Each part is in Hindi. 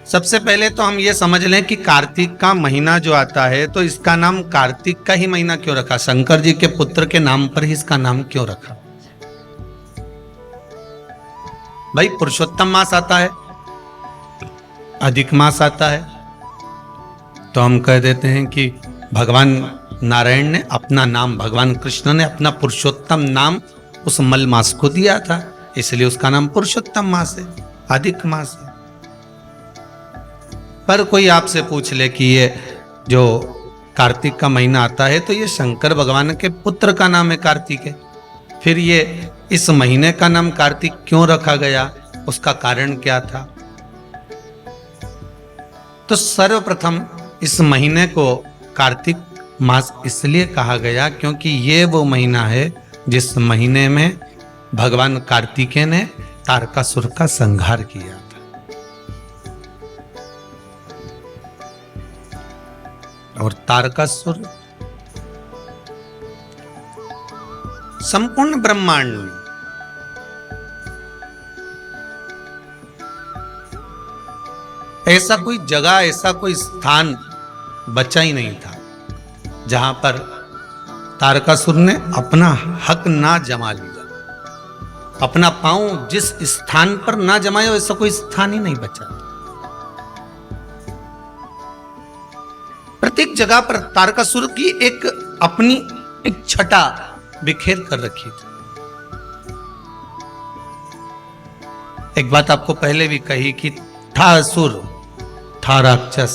सबसे पहले तो हम ये समझ लें कि कार्तिक का महीना जो आता है तो इसका नाम कार्तिक का ही महीना क्यों रखा? शंकर जी के पुत्र के नाम पर ही इसका नाम क्यों रखा? भाई पुरुषोत्तम मास आता है, अधिक मास आता है, तो हम कह देते हैं कि भगवान नारायण ने अपना नाम, भगवान कृष्ण ने अपना पुरुषोत्तम नाम उस मल मास को दिया था, इसलिए उसका नाम पुरुषोत्तम मास है, अधिक मास है। पर कोई आपसे पूछ ले कि ये जो कार्तिक का महीना आता है तो ये शंकर भगवान के पुत्र का नाम है कार्तिक है, फिर ये इस महीने का नाम कार्तिक क्यों रखा गया, उसका कारण क्या था? तो सर्वप्रथम इस महीने को कार्तिक मास इसलिए कहा गया क्योंकि ये वो महीना है जिस महीने में भगवान कार्तिकेय ने तारकासुर का संहार किया था। और तारकासुर संपूर्ण ब्रह्मांड में ऐसा कोई जगह, ऐसा कोई स्थान बचा ही नहीं था जहां पर तारकासुर ने अपना हक ना जमा लिया, अपना पांव जिस स्थान पर ना जमाया ऐसा कोई स्थान ही नहीं बचा। प्रत्येक जगह पर तारकासुर की एक अपनी एक छटा बिखेर कर रखी थी। एक बात आपको पहले भी कही कि था असुर, था राक्षस,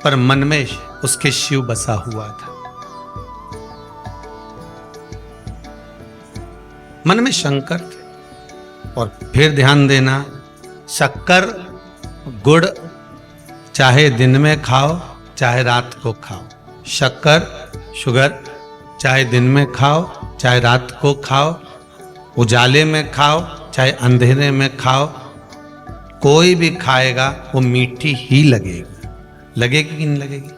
पर मन में उसके शिव बसा हुआ था। मन में शंकर थे। और फिर ध्यान देना, शक्कर गुड़ चाहे दिन में खाओ चाहे रात को खाओ, शक्कर शुगर चाहे दिन में खाओ चाहे रात को खाओ, उजाले में खाओ चाहे अंधेरे में खाओ, कोई भी खाएगा वो मीठी ही लगेगी। लगेगी कि नहीं लगेगी?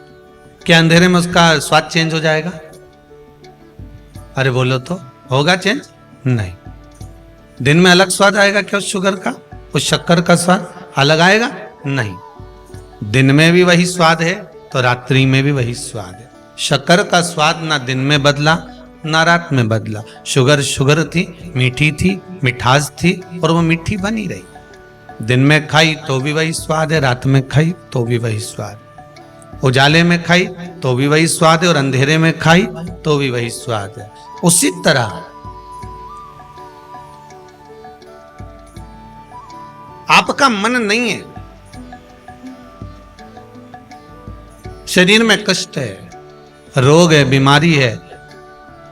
क्या अंधेरे में उसका स्वाद चेंज हो जाएगा? अरे बोलो तो, होगा चेंज? नहीं। दिन में अलग स्वाद आएगा क्या उस शुगर का, उस शक्कर का स्वाद अलग आएगा? नहीं। दिन में भी वही स्वाद है तो रात्रि में भी वही स्वाद है। शक्कर का स्वाद ना दिन में बदला ना रात में बदला। शुगर शुगर थी, मीठी थी, मिठास थी और वो मीठी बनी रही। दिन में खाई तो भी वही स्वाद है, रात में खाई तो भी वही स्वाद है, उजाले में खाई तो भी वही स्वाद है और अंधेरे में खाई तो भी वही स्वाद है। उसी तरह आपका मन नहीं है, शरीर में कष्ट है, रोग है, बीमारी है,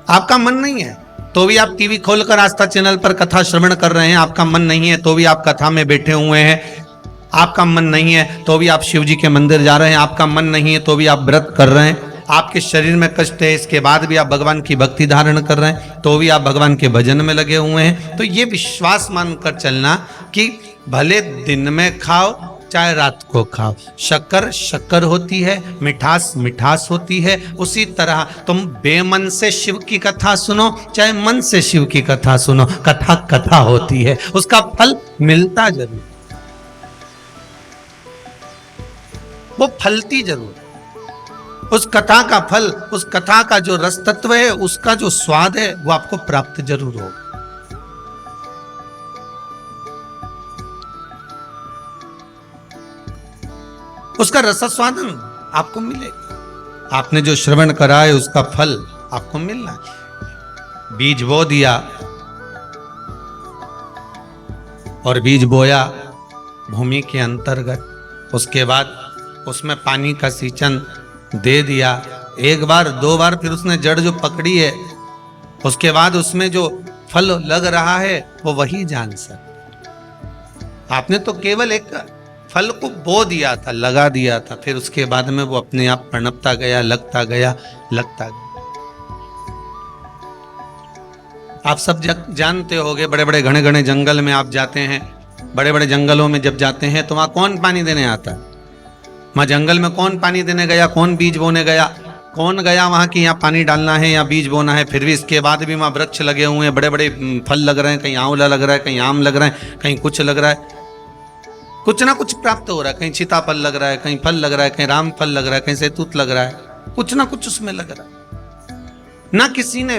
आपका मन नहीं है तो भी आप टीवी खोलकर आस्था चैनल पर कथा श्रवण कर रहे हैं, आपका मन नहीं है तो भी आप कथा में बैठे हुए हैं, आपका मन नहीं है तो भी आप शिव जी के मंदिर जा रहे हैं, आपका मन नहीं है तो भी आप व्रत कर रहे हैं, आपके शरीर में कष्ट है इसके बाद भी आप भगवान की भक्ति धारण कर रहे हैं तो भी आप भगवान के भजन में लगे हुए हैं। तो ये विश्वास मानकर चलना कि भले दिन में खाओ चाहे रात को खाओ, शक्कर शक्कर होती है, मिठास मिठास होती है। उसी तरह तुम बेमन से शिव की कथा सुनो चाहे मन से शिव की कथा सुनो, कथा कथा होती है, उसका फल मिलता जरूर, वो फलती जरूर। उस कथा का फल, उस कथा का जो रस तत्व है, उसका जो स्वाद है वो आपको प्राप्त जरूर होगा। उसका रसास्वादन आपको मिलेगा। आपने जो श्रवण करा है उसका फल आपको मिलना है। बीज बो दिया और बीज बोया भूमि के अंतर्गत, उसके बाद उसमें पानी का सिंचन दे दिया, एक बार दो बार, फिर उसने जड़ जो पकड़ी है उसके बाद उसमें जो फल लग रहा है वो वही जान सकता। आपने तो केवल एक फल को बो दिया था, लगा दिया था, फिर उसके बाद में वो अपने आप पनपता गया, लगता गया, लगता गया। आप सब जानते होंगे, बड़े बड़े घने घने जंगल में आप जाते हैं, बड़े बड़े जंगलों में जब जाते हैं तो वहां कौन पानी देने आता है? वहां जंगल में कौन पानी देने गया, कौन बीज बोने गया, कौन गया वहां कि यहाँ पानी डालना है या बीज बोना है? फिर भी इसके बाद भी वहां वृक्ष लगे हुए हैं, बड़े बड़े फल लग रहे हैं, कहीं आंवला लग रहा है, कहीं आम लग रहा है, कहीं कुछ लग रहा है। कुछ ना कुछ प्राप्त हो रहा है, कहीं सीताफल लग रहा है, कहीं फल लग रहा है, कहीं राम फल लग रहा है, कहीं सैतूत लग रहा है, कुछ ना कुछ उसमें लग रहा है। ना किसी ने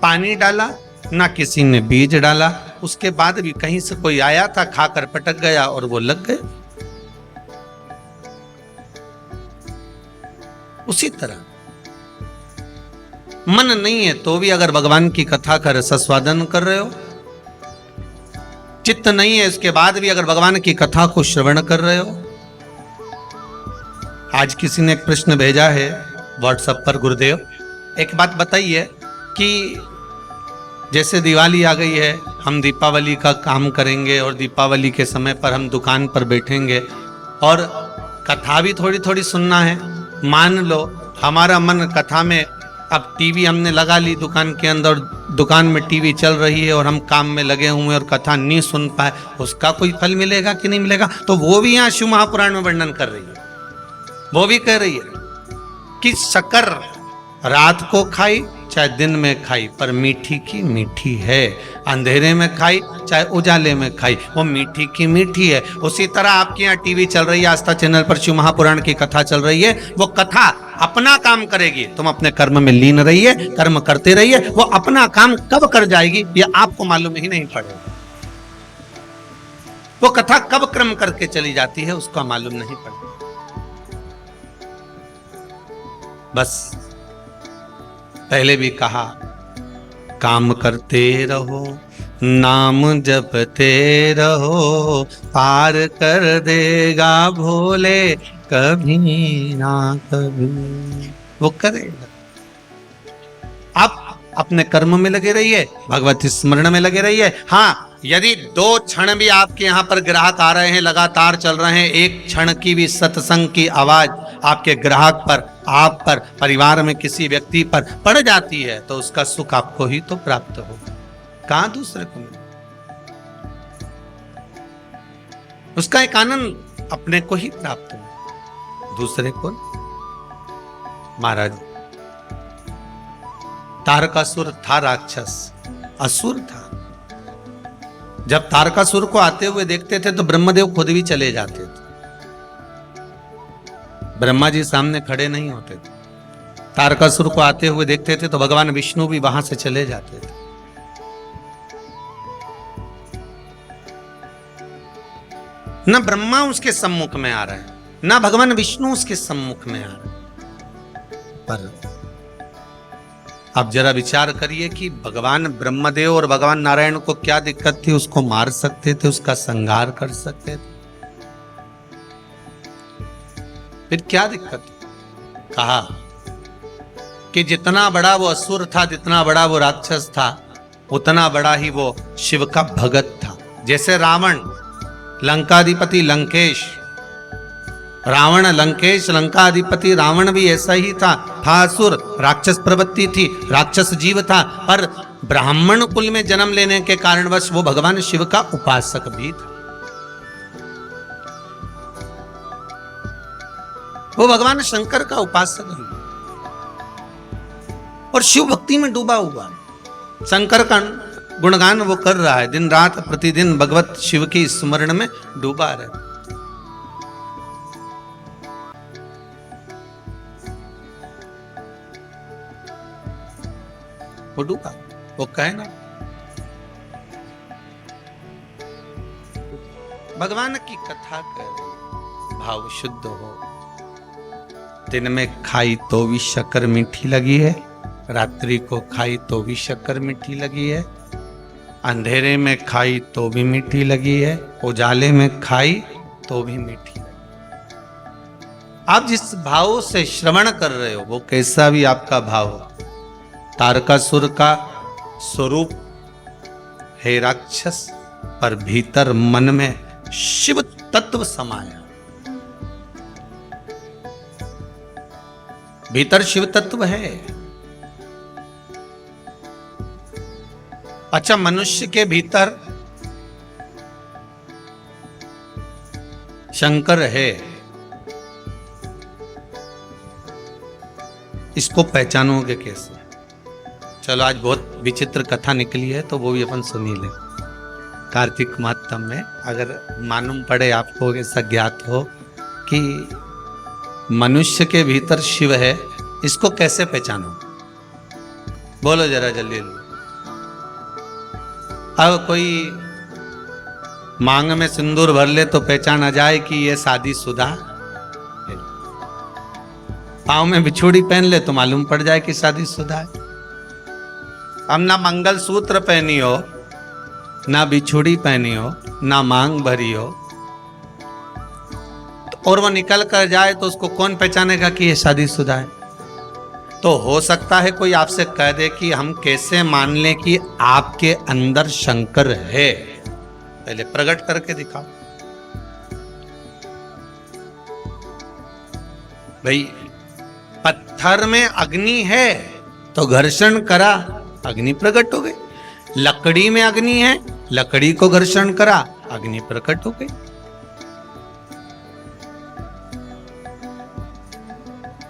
पानी डाला, ना किसी ने बीज डाला, उसके बाद भी कहीं से कोई आया था, खाकर पटक गया और वो लग गए। उसी तरह मन नहीं है तो भी अगर भगवान की कथा का रसास्वादन कर रहे हो, चित्त नहीं है इसके बाद भी अगर भगवान की कथा को श्रवण कर रहे हो। आज किसी ने एक प्रश्न भेजा है व्हाट्सएप पर, गुरुदेव एक बात बताइए कि जैसे दिवाली आ गई है, हम दीपावली का काम करेंगे और दीपावली के समय पर हम दुकान पर बैठेंगे और कथा भी थोड़ी थोड़ी सुनना है। मान लो हमारा मन कथा में, अब टीवी हमने लगा ली दुकान के अंदर, दुकान में टीवी चल रही है और हम काम में लगे हुए और कथा नहीं सुन पाए, उसका कोई फल मिलेगा कि नहीं मिलेगा? तो वो भी यहाँ शिव महापुराण में वर्णन कर रही है। वो भी कह रही है कि शक्कर रात को खाई चाहे दिन में खाई, पर मीठी की मीठी है। अंधेरे में खाई चाहे उजाले में खाई, वो मीठी की मीठी है। उसी तरह आपके यहाँ टीवी चल रही है, आस्था चैनल पर शिव महापुराण की कथा चल रही है, वो कथा अपना काम करेगी, तुम अपने कर्म में लीन रहिए, कर्म करते रहिए। वो अपना काम कब कर जाएगी ये आपको मालूम ही नहीं पड़ेगा। वो कथा कब क्रम करके चली जाती है उसका मालूम नहीं पड़ेगा। बस पहले भी कहा, काम करते रहो, नाम जपते रहो, पार कर देगा भोले कभी ना कभी। वो करेगा। आप अपने कर्म में लगे रहिए, भगवत स्मरण में लगे रहिए। हाँ, यदि 2 क्षण भी आपके यहाँ पर ग्राहक आ रहे हैं, लगातार चल रहे हैं, एक क्षण की भी सत्संग की आवाज आपके ग्राहक पर, आप पर, परिवार में किसी व्यक्ति पर पड़ जाती है, तो उसका सुख आपको ही तो प्राप्त होगा, कहां दूसरे को मिले। उसका एक आनंद अपने को ही प्राप्त हो, दूसरे को। महाराज तारकासुर था राक्षस, असुर था। जब तारकासुर को आते हुए देखते थे तो ब्रह्मदेव खुद भी चले जाते थे, ब्रह्मा जी सामने खड़े नहीं होते थे। तारकासुर को आते हुए देखते थे तो भगवान विष्णु भी वहां से चले जाते थे। न ब्रह्मा उसके सम्मुख में आ रहे हैं, न भगवान विष्णु उसके सम्मुख में आ रहे हैं। पर आप जरा विचार करिए कि भगवान ब्रह्मदेव और भगवान नारायण को क्या दिक्कत थी? उसको मार सकते थे, उसका संहार कर सकते थे, फिर क्या दिक्कत? कहा कि जितना बड़ा वो असुर था, जितना बड़ा वो राक्षस था, उतना बड़ा ही वो शिव का भगत था। जैसे रावण लंकाधिपति लंकेश, रावण लंकेश लंकाधिपति रावण भी ऐसा ही था असुर, राक्षस प्रवृत्ति थी, राक्षस जीव था, पर ब्राह्मण कुल में जन्म लेने के कारणवश वो भगवान शिव का उपासक भी था। वो भगवान शंकर का उपासक है और शिव भक्ति में डूबा हुआ है। शंकर का गुणगान वो कर रहा है, दिन रात प्रतिदिन भगवत शिव की स्मरण में डूबा रहता। वो डूबा, वो कहे ना भगवान की कथा कर, भाव शुद्ध हो। दिन में खाई तो भी शक्कर मीठी लगी है, रात्रि को खाई तो भी शक्कर मीठी लगी है, अंधेरे में खाई तो भी मीठी लगी है, उजाले में खाई तो भी मीठी लगी। आप जिस भाव से श्रवण कर रहे हो वो कैसा भी आपका भाव हो, तारकासुर का स्वरूप है राक्षस, पर भीतर मन में शिव तत्व समाया, भीतर शिव तत्व है। अच्छा, मनुष्य के भीतर शंकर है, इसको पहचानोगे कैसे? चलो आज बहुत विचित्र कथा निकली है तो वो भी अपन सुनी ले। कार्तिक मातम में अगर मालूम पड़े आपको, ऐसा ज्ञात हो कि मनुष्य के भीतर शिव है, इसको कैसे पहचानो? बोलो जरा जल्दी जल्दी। अब कोई मांग में सिंदूर भर ले तो पहचान आ जाए कि ये शादीशुदा है। पाँव में बिछुड़ी पहन ले तो मालूम पड़ जाए कि शादीशुदा है। अब ना मंगलसूत्र पहनी हो, ना बिछुड़ी पहनी हो, ना मांग भरी हो, और वो निकल कर जाए तो उसको कौन पहचानेगा कि ये शादीशुदा है? तो हो सकता है कोई आपसे कह दे कि हम कैसे मान लें कि आपके अंदर शंकर है? पहले प्रकट करके दिखाओ। भाई पत्थर में अग्नि है तो घर्षण करा, अग्नि प्रकट हो गई। लकड़ी में अग्नि है, लकड़ी को घर्षण करा, अग्नि प्रकट हो गई।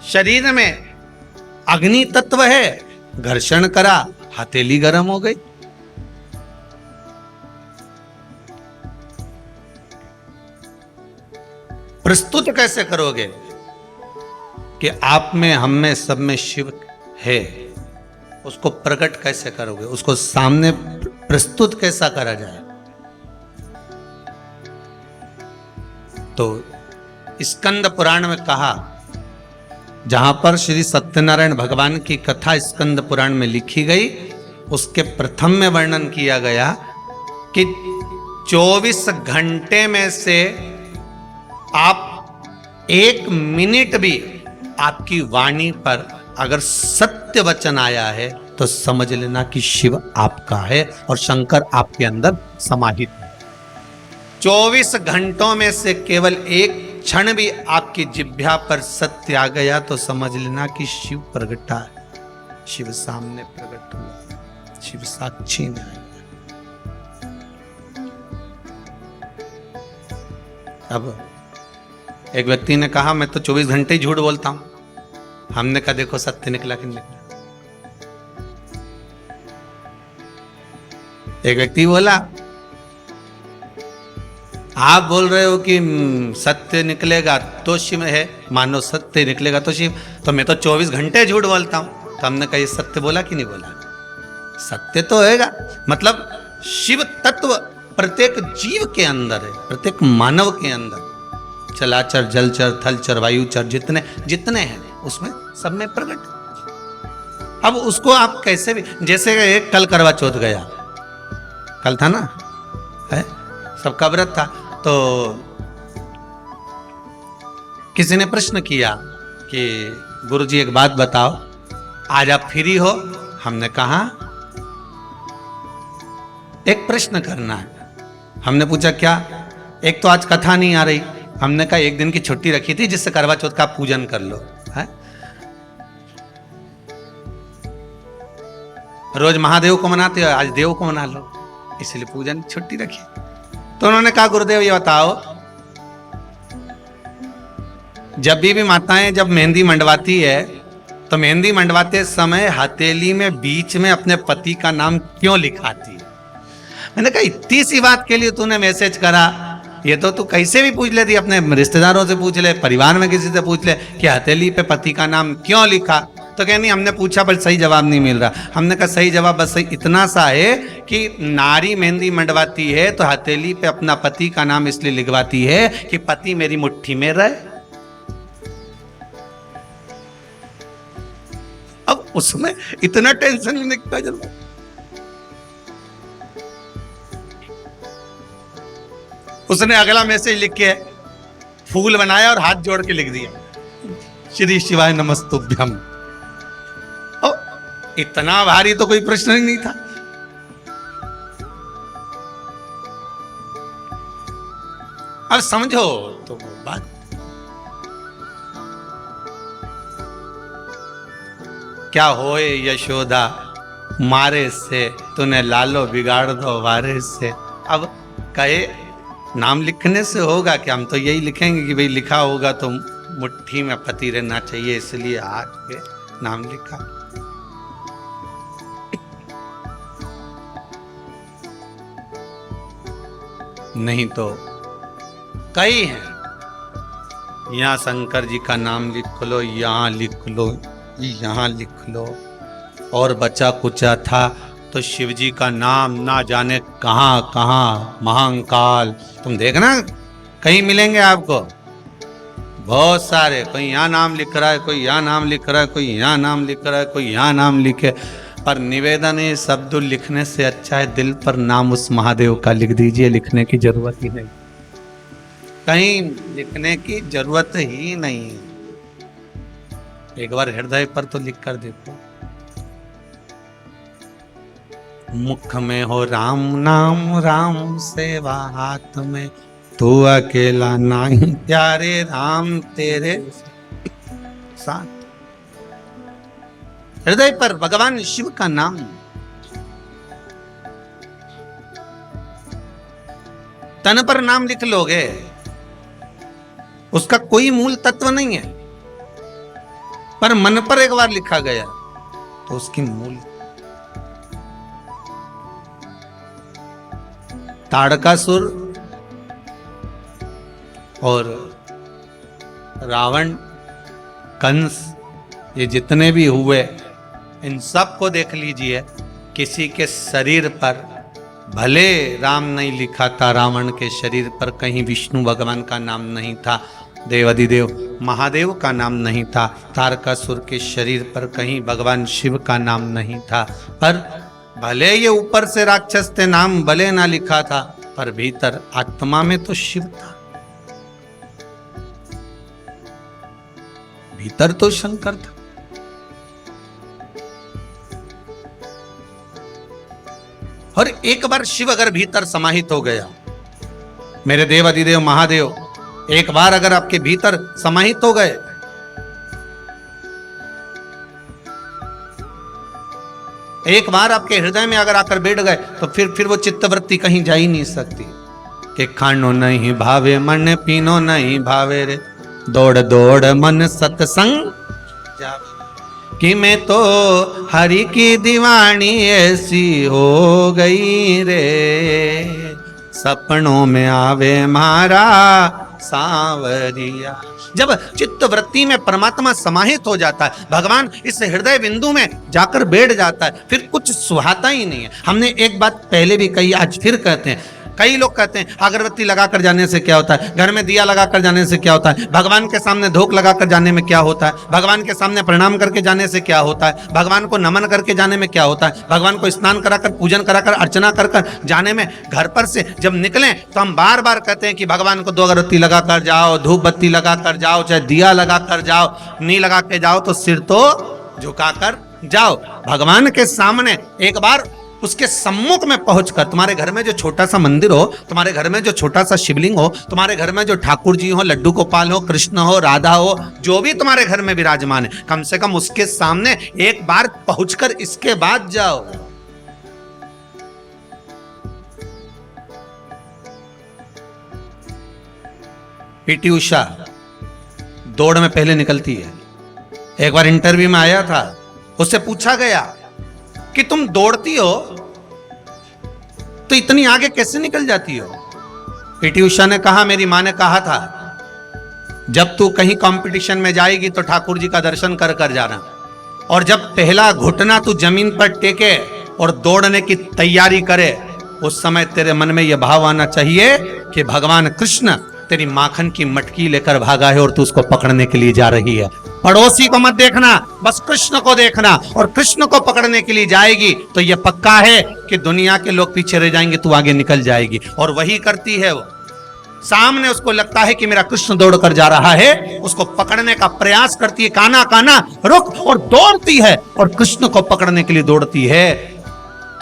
शरीर में अग्नि तत्व है, घर्षण करा, हथेली गर्म हो गई। प्रस्तुत कैसे करोगे कि आप में, हम में, सब में शिव है? उसको प्रकट कैसे करोगे? उसको सामने प्रस्तुत कैसा करा जाए? तो स्कंद पुराण में कहा, जहां पर श्री सत्यनारायण भगवान की कथा स्कंद पुराण में लिखी गई, उसके प्रथम में वर्णन किया गया कि 24 घंटे में से आप 1 मिनट भी आपकी वाणी पर अगर सत्य वचन आया है तो समझ लेना कि शिव आपका है और शंकर आपके अंदर समाहित है। 24 घंटों में से केवल 1 क्षण भी आपकी जिह्वा पर सत्य आ गया तो समझ लेना कि शिव प्रगटा है, शिव सामने प्रकट हुआ, शिव साक्षी में आया। अब एक व्यक्ति ने कहा मैं तो 24 घंटे ही झूठ बोलता हूं। हमने कहा देखो सत्य निकला कि नहीं निकला। एक व्यक्ति बोला आप बोल रहे हो कि सत्य निकलेगा तो शिव है, मानो सत्य निकलेगा तो शिव, तो मैं तो 24 घंटे झूठ बोलता हूं। तो हमने कहा ये सत्य बोला कि नहीं बोला? सत्य तो होगा, मतलब शिव तत्व प्रत्येक जीव के अंदर है, प्रत्येक मानव के अंदर, चलाचर, जलचर, थलचर, वायुचर, जितने जितने हैं उसमें सब में प्रकट। अब उसको आप कैसे भी, जैसे एक कल करवा चौथ गया, कल था ना, है सबका व्रत था, तो किसी ने प्रश्न किया कि गुरुजी एक बात बताओ, आज आप फ्री हो? हमने कहा एक प्रश्न करना है। हमने पूछा क्या? एक तो आज कथा नहीं आ रही, हमने कहा एक दिन की छुट्टी रखी थी जिससे करवा चौथ का पूजन कर लो, है? रोज महादेव को मनाते हो, आज देव को मना लो, इसलिए पूजन छुट्टी रखी। तो उन्होंने कहा गुरुदेव ये बताओ, जब भी माताएं जब मेहंदी मंडवाती है तो मेहंदी मंडवाते समय हथेली में बीच में अपने पति का नाम क्यों लिखाती है? मैंने कहा इतनी सी बात के लिए तूने मैसेज करा, ये तो तू कैसे भी पूछ लेती, अपने रिश्तेदारों से पूछ ले, परिवार में किसी से पूछ ले कि हथेली पे पति का नाम क्यों लिखा। तो कह नहीं, हमने पूछा पर सही जवाब नहीं मिल रहा। हमने कहा सही जवाब बस सही इतना सा है कि नारी मेहंदी मंडवाती है तो हथेली पे अपना पति का नाम इसलिए लिखवाती है कि पति मेरी मुट्ठी में रहे। अब उसमें इतना टेंशन लेने की क्या जरूरत? उसने अगला मैसेज लिख के फूल बनाया और हाथ जोड़ के लिख दिया, श्री शिवाय नमस्तुभ्यम। इतना भारी तो कोई प्रश्न ही नहीं था। अब समझो तो बात। क्या होए यशोदा मारे से, तूने लालो बिगाड़ दो वारे से। अब कहे नाम लिखने से होगा कि हम तो यही लिखेंगे कि भाई लिखा होगा तो मुट्ठी में पति रहना चाहिए, इसलिए हाथ पे नाम लिखा। नहीं तो कई हैं। यहाँ शंकर जी का नाम लिख लो, यहाँ लिख लो, यहाँ लिख लो। और बचा कुचा था तो शिव जी का नाम ना जाने कहाँ कहाँ, महाकाल। तुम देखना कहीं मिलेंगे आपको बहुत सारे। कोई यहाँ नाम लिख रहा है, कोई यहाँ नाम लिख रहा है, कोई यहाँ नाम लिख रहा है, कोई यहाँ नाम लिखे। पर निवेदन है, शब्द लिखने से अच्छा है दिल पर नाम उस महादेव का लिख दीजिए। लिखने की जरूरत ही नहीं, कहीं लिखने की जरूरत ही नहीं है। एक बार हृदय पर तो लिख कर देखो। मुख में हो राम नाम, राम सेवा हाथ में, तू अकेला नहीं प्यारे राम तेरे साथ। हृदय पर भगवान शिव का नाम। तन पर नाम लिख लोगे, उसका कोई मूल तत्व नहीं है, पर मन पर एक बार लिखा गया तो उसकी मूल। ताड़कासुर और रावण, कंस, ये जितने भी हुए, इन सब को देख लीजिए। किसी के शरीर पर भले राम नहीं लिखा था, रावण के शरीर पर कहीं विष्णु भगवान का नाम नहीं था, देवाधिदेव महादेव का नाम नहीं था। तारकासुर के शरीर पर कहीं भगवान शिव का नाम नहीं था। पर भले ये ऊपर से राक्षस थे, नाम भले ना लिखा था, पर भीतर आत्मा में तो शिव था, भीतर तो शंकर था। और एक बार शिव अगर भीतर समाहित हो गया, मेरे देव अधिदेव महादेव एक बार अगर आपके भीतर समाहित हो गए, एक बार आपके हृदय में अगर आकर बैठ गए, तो फिर वो चित्तवृत्ति कहीं जा ही नहीं सकती। कि खानो नहीं भावे मन, पीनो नहीं भावे रे, दौड़ दौड़ मन सत्संग जावे। कि मैं तो हरि की दीवानी ऐसी हो गई रे, सपनों में आवे मारा सांवरिया। जब चित्त वृत्ति में परमात्मा समाहित हो जाता है, भगवान इस हृदय बिंदु में जाकर बैठ जाता है, फिर कुछ सुहाता ही नहीं है। हमने एक बात पहले भी कही, आज फिर कहते हैं। कई लोग कहते हैं अगरबत्ती लगाकर जाने से क्या होता है, घर में दिया लगाकर जाने से क्या होता है, भगवान के सामने धूप लगाकर जाने में क्या होता है, भगवान के सामने प्रणाम करके जाने से क्या होता है, भगवान को नमन करके जाने में क्या होता है, भगवान को स्नान कराकर, पूजन कराकर, अर्चना कर जाने में। घर पर से जब निकलें तो हम बार बार कहते हैं कि भगवान को 2 अगरबत्ती लगाकर जाओ, धूप बत्ती लगाकर जाओ, चाहे दिया लगाकर जाओ, नहीं लगा के जाओ तो सिर तो झुकाकर जाओ। भगवान के सामने एक बार उसके सम्मुख में पहुंचकर, तुम्हारे घर में जो छोटा सा मंदिर हो, तुम्हारे घर में जो छोटा सा शिवलिंग हो, तुम्हारे घर में जो ठाकुर जी हो, लड्डू गोपाल हो, कृष्ण हो, राधा हो, जो भी तुम्हारे घर में विराजमान है, कम से कम उसके सामने एक बार पहुंचकर इसके बाद जाओ। पीटी उषा दौड़ में पहले निकलती है। एक बार इंटरव्यू में आया था, उससे पूछा गया कि तुम दौड़ती हो तो इतनी आगे कैसे निकल जाती हो। पीटी उषा ने कहा, मेरी मां ने कहा था जब तू कहीं कंपटीशन में जाएगी तो ठाकुर जी का दर्शन कर कर जाना, और जब पहला घुटना तू जमीन पर टेके और दौड़ने की तैयारी करे, उस समय तेरे मन में यह भाव आना चाहिए कि भगवान कृष्ण तेरी माखन की मटकी लेकर भागा है और तू उसको पकड़ने के लिए जा रही है। पड़ोसी को मत देखना, बस कृष्ण को देखना, और कृष्ण को पकड़ने के लिए जाएगी तो यह पक्का है कि दुनिया के लोग पीछे रह जाएंगे, तू आगे निकल जाएगी। और वही करती है वो। सामने उसको लगता है कि मेरा कृष्ण दौड़ कर जा रहा है, उसको पकड़ने का प्रयास करती है, काना काना रुक, और दौड़ती है और कृष्ण को पकड़ने के लिए दौड़ती है।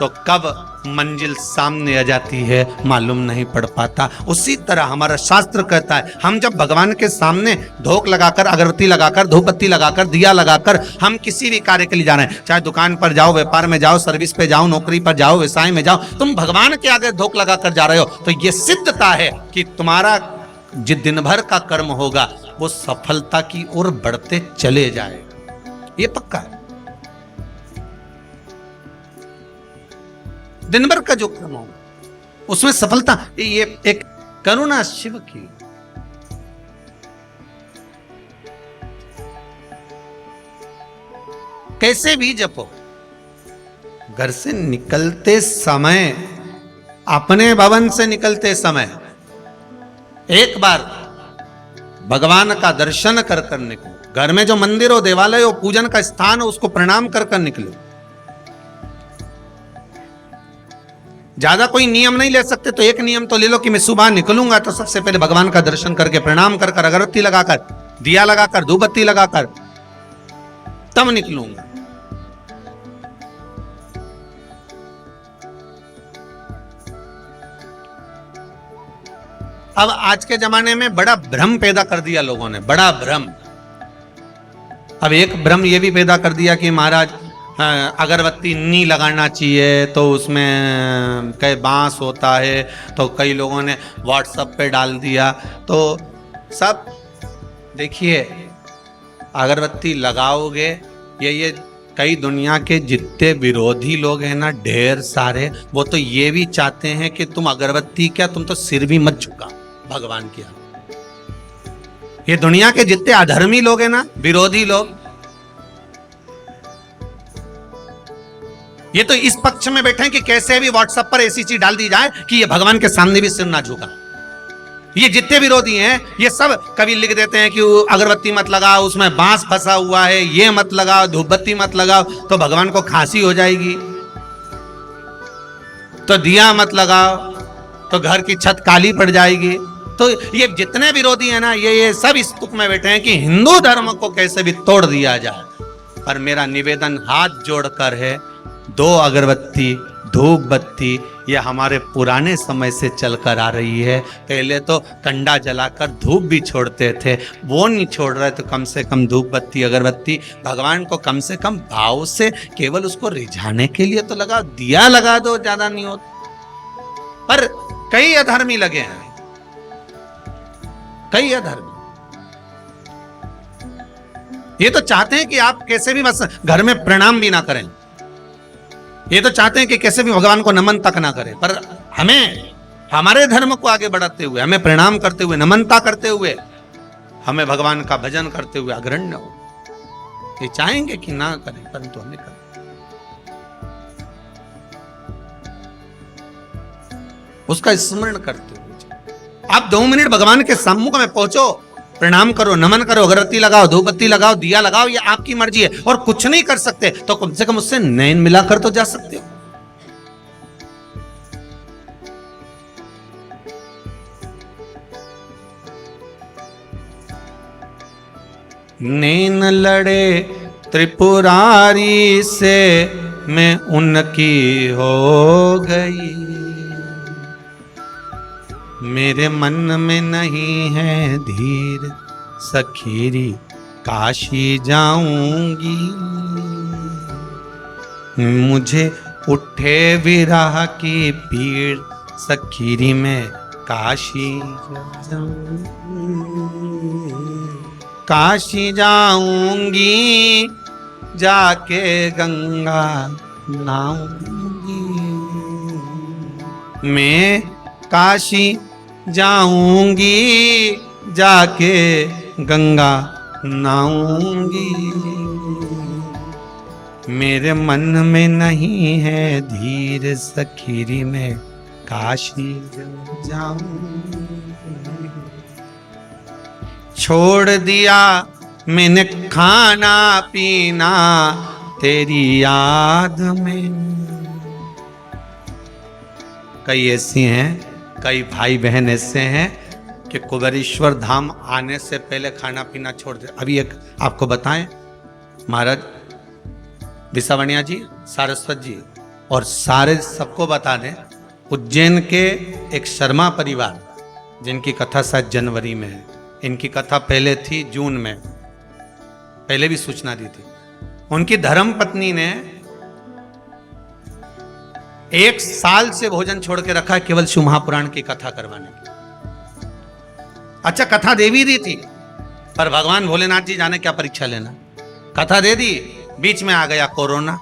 तो कब मंजिल सामने आ जाती है मालूम नहीं पड़ पाता। उसी तरह हमारा शास्त्र कहता है, हम जब भगवान के सामने धूप लगाकर, अगरबत्ती लगाकर, धूपबत्ती लगाकर, दिया लगाकर हम किसी भी कार्य के लिए जा रहे हैं, चाहे दुकान पर जाओ, व्यापार में जाओ, सर्विस पे जाओ, नौकरी पर जाओ, व्यवसाय में जाओ, तुम भगवान के आगे धूप लगाकर जा रहे हो, तो यह सिद्धता है कि तुम्हारा जो दिन भर का कर्म होगा वो सफलता की ओर बढ़ते चले जाएगा। ये पक्का है। दिन भर का जो कर्म होगा उसमें सफलता। ये एक करुणा शिव की। कैसे भी जपो, घर से निकलते समय, अपने भवन से निकलते समय एक बार भगवान का दर्शन कर कर निकलो। घर में जो मंदिर हो, देवालय हो, पूजन का स्थान हो, उसको प्रणाम कर कर निकलो। ज्यादा कोई नियम नहीं ले सकते तो एक नियम तो ले लो कि मैं सुबह निकलूंगा तो सबसे पहले भगवान का दर्शन करके, प्रणाम कर कर, अगरबत्ती लगाकर, दिया लगाकर, धूपबत्ती लगाकर तब निकलूंगा। अब आज के जमाने में बड़ा भ्रम पैदा कर दिया लोगों ने, बड़ा भ्रम। अब एक भ्रम ये भी पैदा कर दिया कि महाराज अगरबत्ती नहीं लगाना चाहिए, तो उसमें कई बांस होता है, तो कई लोगों ने व्हाट्सएप पे डाल दिया। तो सब देखिए, अगरबत्ती लगाओगे, ये कई दुनिया के जितने विरोधी लोग हैं ना, ढेर सारे, वो तो ये भी चाहते हैं कि तुम अगरबत्ती क्या, तुम तो सिर भी मत झुका भगवान की। ये दुनिया के जितने अधर्मी लोग हैं ना, विरोधी लोग, ये तो इस पक्ष में बैठे हैं कि कैसे भी व्हाट्सएप पर ऐसी चीज डाल दी जाए कि ये भगवान के सामने भी सिर ना झुका। ये जितने विरोधी हैं, ये सब कभी लिख देते हैं कि अगरबत्ती मत लगाओ, उसमें बांस फंसा हुआ है, ये मत लगाओ, धूपबत्ती मत लगाओ तो भगवान को खांसी हो जाएगी, तो दिया मत लगाओ तो घर की छत काली पड़ जाएगी। तो ये जितने विरोधी हैं ना, ये सब इस तुक में बैठे हैं कि हिंदू धर्म को कैसे भी तोड़ दिया जाए। पर मेरा निवेदन हाथ जोड़कर है, 2 अगरबत्ती, धूप बत्ती, ये हमारे पुराने समय से चलकर आ रही है। पहले तो कंडा जलाकर धूप भी छोड़ते थे, वो नहीं छोड़ रहे तो कम से कम धूप बत्ती, अगरबत्ती भगवान को कम से कम भाव से केवल उसको रिझाने के लिए तो लगा, दिया लगा दो, ज्यादा नहीं होता। पर कई अधर्मी लगे हैं, कई अधर्मी ये तो चाहते हैं कि आप कैसे भी बस घर में प्रणाम भी ना करें, ये तो चाहते हैं कि कैसे भी भगवान को नमन तक ना करें। पर हमें हमारे धर्म को आगे बढ़ाते हुए, हमें प्रणाम करते हुए, नमनता करते हुए, हमें भगवान का भजन करते हुए अग्रण्य हो। ये चाहेंगे कि ना करें, परंतु हमें करें। उसका स्मरण करते हुए आप 2 मिनट भगवान के सम्मुख में पहुंचो, प्रणाम करो, नमन करो, अगरबत्ती लगाओ, धूपबत्ती लगाओ, दिया लगाओ, ये आपकी मर्जी है। और कुछ नहीं कर सकते तो कम से कम उससे नयन मिलाकर तो जा सकते हो। नैन लड़े त्रिपुरारी से, मैं उनकी हो गई, मेरे मन में नहीं है धीर, सखीरी काशी जाऊंगी, मुझे उठे विरह की पीड़, सखीरी में काशी काशी जाऊंगी, जाके गंगा नहाऊंगी, मैं काशी जाऊंगी, जाके गंगा नहाऊंगी, मेरे मन में नहीं है धीर, सखीरी में काशी जाऊंगी। छोड़ दिया मैंने खाना पीना तेरी याद में। कई ऐसी हैं, कई भाई बहन ऐसे हैं कि कुबेरेश्वर धाम आने से पहले खाना पीना छोड़ दे। अभी एक आपको बताएं, महाराज विसावणिया जी, सारस्वत जी और सारे सबको बता दें, उज्जैन के एक शर्मा परिवार जिनकी कथा शायद जनवरी में है, इनकी कथा पहले थी जून में, पहले भी सूचना दी थी। उनकी धर्म पत्नी ने 1 साल से भोजन छोड़ के रखा है केवल शिव महापुराण की कथा करवाने की। अच्छा कथा देवी दी थी, पर भगवान भोलेनाथ जी जाने क्या परीक्षा लेना, कथा दे दी, बीच में आ गया कोरोना।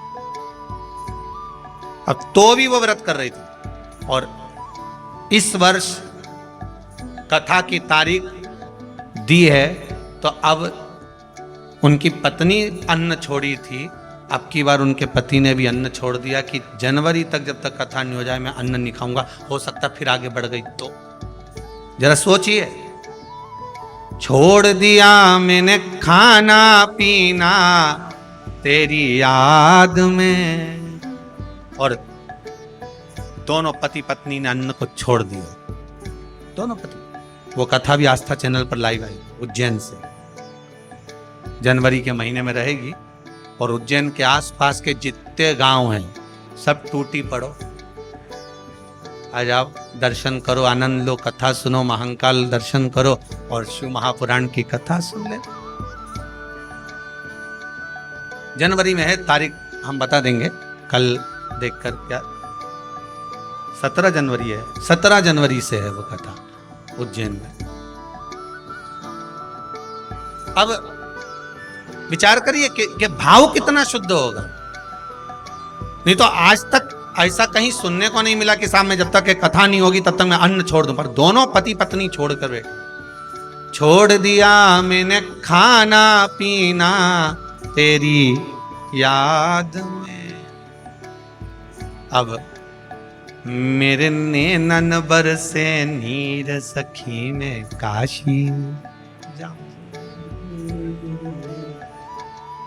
अब तो भी वो व्रत कर रही थी। और इस वर्ष कथा की तारीख दी है, तो अब उनकी पत्नी अन्न छोड़ी थी, अब की बार उनके पति ने भी अन्न छोड़ दिया कि जनवरी तक जब तक कथा नहीं हो जाए मैं अन्न नहीं खाऊंगा। हो सकता फिर आगे बढ़ गई तो। जरा सोचिए, छोड़ दिया मैंने खाना पीना तेरी याद में, और दोनों पति पत्नी ने अन्न को छोड़ दिया, दोनों पति। वो कथा भी आस्था चैनल पर लाइव आई उज्जैन से, जनवरी के महीने में रहेगी। और उज्जैन के आसपास के जितने गांव हैं सब टूटी पड़ो, आ जाओ, दर्शन करो, आनंद लो, कथा सुनो, महाकाल दर्शन करो और शिव महापुराण की कथा सुन ले। जनवरी में है, तारीख हम बता देंगे कल देखकर। क्या 17 जनवरी है, 17 जनवरी से है वो कथा उज्जैन में। अब विचार करिए कि भाव कितना शुद्ध होगा। नहीं तो आज तक ऐसा कहीं सुनने को नहीं मिला कि साहब में जब तक एक कथा नहीं होगी तब तक मैं अन्न छोड़ दूं, पर दोनों पति पत्नी छोड़ कर बैठे। छोड़ दिया मैंने खाना पीना तेरी याद में, अब मेरे नैनन बरसे नीर सखी में काशी जाऊं,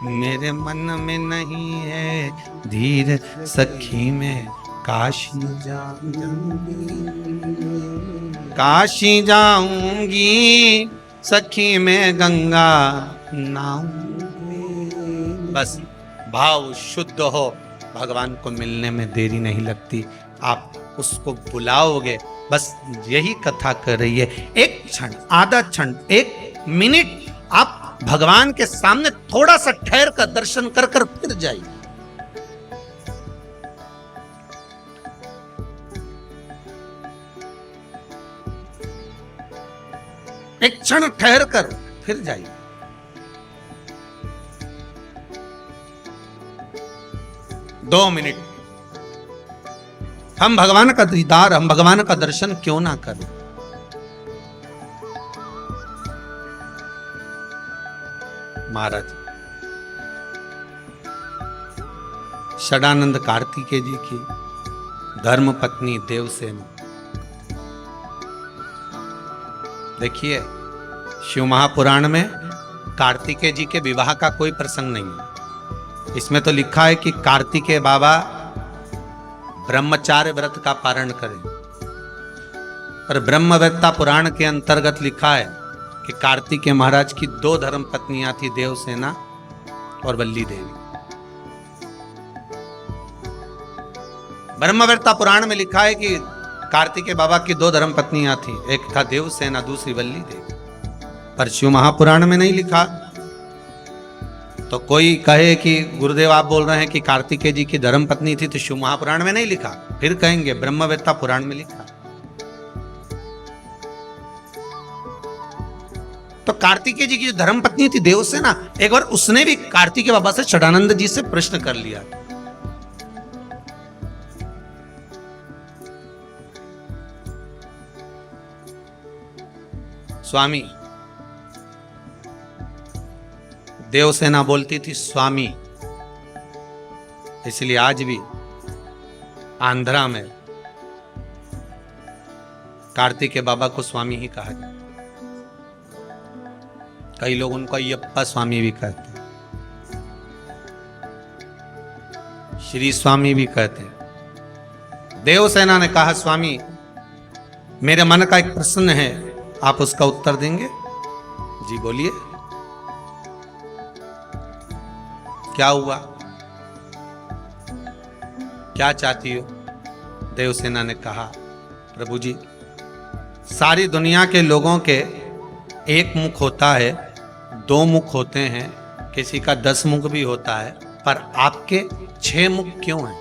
मेरे मन में नहीं है धीर सखी में काशी जाऊंगी, काशी जाऊंगी सखी में गंगा नहाऊंगी। बस भाव शुद्ध हो, भगवान को मिलने में देरी नहीं लगती, आप उसको बुलाओगे। बस यही कथा कर रही है। एक क्षण, आधा क्षण, एक मिनट आप भगवान के सामने थोड़ा सा ठहर कर दर्शन कर कर फिर जाइए। एक क्षण ठहर कर फिर जाइए। दो मिनट हम भगवान का दीदार, हम भगवान का दर्शन क्यों ना करें। महाराज षडानंद कार्तिकेय जी की धर्म पत्नी देवसेना, देखिए शिव महापुराण में कार्तिकेय जी के विवाह का कोई प्रसंग नहीं है। इसमें तो लिखा है कि कार्तिकेय बाबा ब्रह्मचार्य व्रत का पारण करें, पर ब्रह्मवेत्ता पुराण के अंतर्गत लिखा है कि कार्तिकेय महाराज की 2 धर्म पत्नियां थी, देवसेना और वल्ली देवी। ब्रह्मवेत्ता पुराण में लिखा है कि कार्तिकेय बाबा की 2 धर्म पत्नियां थी, एक था देवसेना, दूसरी वल्ली देवी, पर शिव महापुराण में नहीं लिखा। तो कोई कहे कि गुरुदेव आप बोल रहे हैं कि कार्तिकेय जी की धर्म पत्नी थी तो शिव महापुराण में नहीं लिखा, फिर कहेंगे ब्रह्मवेत्ता पुराण में लिखा। तो कार्तिकेय जी की जो धर्म पत्नी थी देवसेना, एक बार उसने भी कार्तिकेय बाबा से षडानंद जी से प्रश्न कर लिया, स्वामी, देवसेना बोलती थी स्वामी, इसलिए आज भी आंध्रा में कार्तिकेय बाबा को स्वामी ही कहा जाता। कई लोग उनको अयप्पा स्वामी भी कहते हैं, श्री स्वामी भी कहते हैं। देवसेना ने कहा स्वामी मेरे मन का एक प्रश्न है, आप उसका उत्तर देंगे? जी बोलिए, क्या हुआ, क्या चाहती हो? देवसेना ने कहा प्रभु जी, सारी दुनिया के लोगों के एक मुख होता है, 2 मुख होते हैं, किसी का 10 मुख भी होता है, पर आपके 6 मुख क्यों हैं?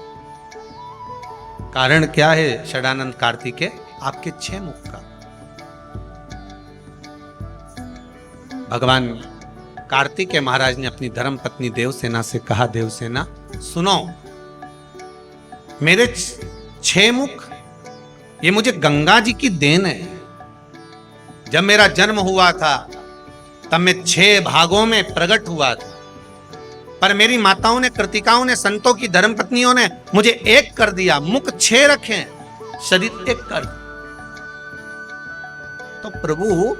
कारण क्या है षडानंद कार्तिकेय आपके 6 मुख का? भगवान कार्तिकेय महाराज ने अपनी धर्म पत्नी देवसेना से कहा, देवसेना सुनो, मेरे 6 मुख ये मुझे गंगा जी की देन है। जब मेरा जन्म हुआ था तब मैं 6 भागों में प्रकट हुआ था, पर मेरी माताओं ने, कृतिकाओं ने, संतों की धर्मपत्नियों ने मुझे एक कर दिया। मुख 6 रखे, शरीर एक कर। तो प्रभु,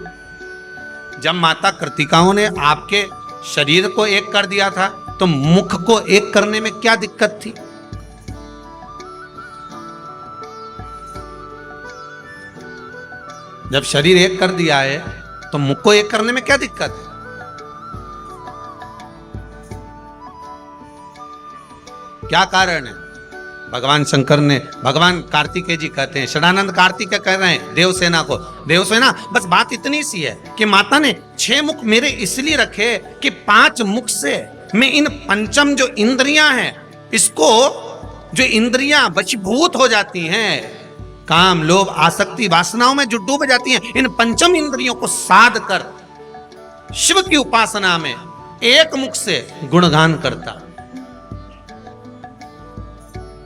जब माता कृतिकाओं ने आपके शरीर को एक कर दिया था तो मुख को एक करने में क्या दिक्कत थी? जब शरीर एक कर दिया है तो मुख को एक करने में क्या दिक्कत है? क्या कारण है? भगवान शंकर ने, भगवान कार्तिकेय जी कहते हैं, षडानंद कार्तिकेय कह रहे हैं देवसेना को, देवसेना बस बात इतनी सी है कि माता ने 6 मुख मेरे इसलिए रखे कि 5 मुख से मैं इन पंचम जो इंद्रियां हैं, इसको, जो इंद्रियां वशीभूत हो जाती हैं, काम, लोभ, आसक्ति, वासनाओं में जो डूब जाती हैं, इन पंचम इंद्रियों को साध कर शिव की उपासना में एक मुख से गुणगान करता।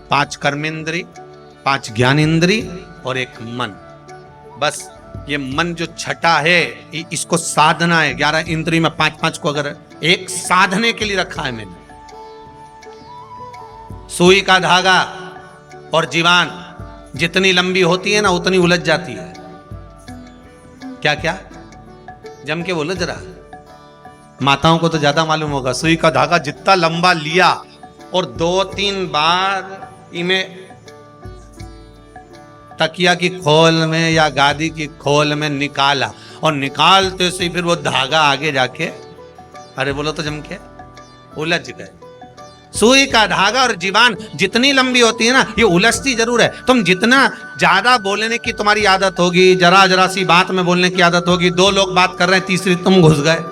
5 कर्मेंद्री, 5 ज्ञानेंद्री और 1 मन। बस ये मन जो छठा है, इसको साधना है। 11 इंद्री में 5-5 को अगर एक साधने के लिए रखा है मैंने। सुई का धागा और जीवान जितनी लंबी होती है ना, उतनी उलझ जाती है। क्या क्या जम के उलझ रहा। माताओं को तो ज्यादा मालूम होगा। सुई का धागा जितना लंबा लिया और 2-3 बार इमें तकिया की खोल में या गादी की खोल में निकाला, और निकालते से फिर वो धागा आगे जाके, अरे बोलो तो जम के उलझ गए। सुई का धागा और जीवान जितनी लंबी होती है ना, ये उलझती जरूर है। तुम जितना ज्यादा बोलने की तुम्हारी आदत होगी, जरा जरा सी बात में बोलने की आदत होगी, 2 लोग बात कर रहे हैं, तीसरी तुम घुस गए,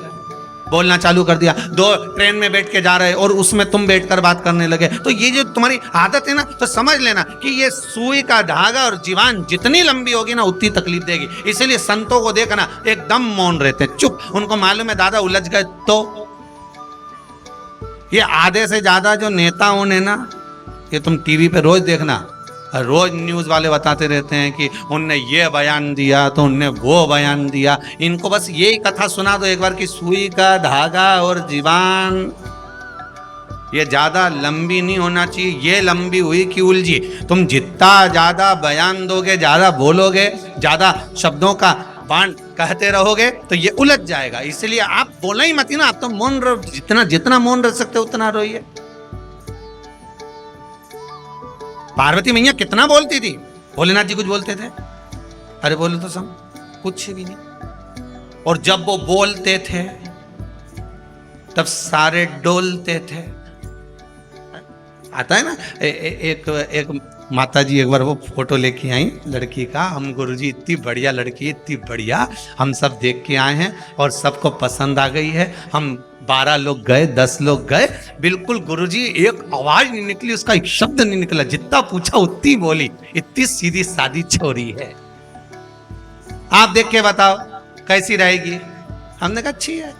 बोलना चालू कर दिया। 2 ट्रेन में बैठ के जा रहे और उसमें तुम बैठकर बात करने लगे। तो ये जो तुम्हारी आदत है ना, तो समझ लेना कि ये सुई का धागा और जीवान जितनी लंबी होगी ना, उतनी तकलीफ देगी। इसलिए संतों को देखना, एकदम मौन रहते, चुप। उनको मालूम है दादा उलझ गए। तो ये आधे से ज्यादा जो नेताओं ने ना, ये तुम टीवी पे रोज देखना, रोज न्यूज वाले बताते रहते हैं कि उनने ये बयान दिया तो उनने वो बयान दिया। इनको बस यही कथा सुना दो एक बार कि सुई का धागा और जीवान ये ज्यादा लंबी नहीं होना चाहिए, ये लंबी हुई कि उलझी। तुम जितना ज्यादा बयान दोगे, ज्यादा बोलोगे, ज्यादा शब्दों का बाण कहते रहोगे तो ये उलझ जाएगा। इसलिए आप बोला ही मत ना, आप तो मौन रहो, जितना मौन रह सकते उतना रोइए। पार्वती मैया कितना बोलती थी, भोलेनाथ जी कुछ बोलते थे? अरे बोलो तो सम, कुछ भी नहीं। और जब वो बोलते थे तब सारे डोलते थे। आता है ना, एक माता जी एक बार वो फोटो लेके आई लड़की का, हम गुरुजी इतनी बढ़िया लड़की, इतनी बढ़िया, हम सब देख के आए हैं और सबको पसंद आ गई है। हम 12 लोग गए, 10 लोग गए, बिल्कुल गुरुजी एक आवाज नहीं निकली, उसका एक शब्द नहीं निकला, जितना पूछा उतनी बोली। इतनी सीधी सादी छोरी है। आप देख के बताओ कैसी रहेगी? हमने कहा अच्छी है,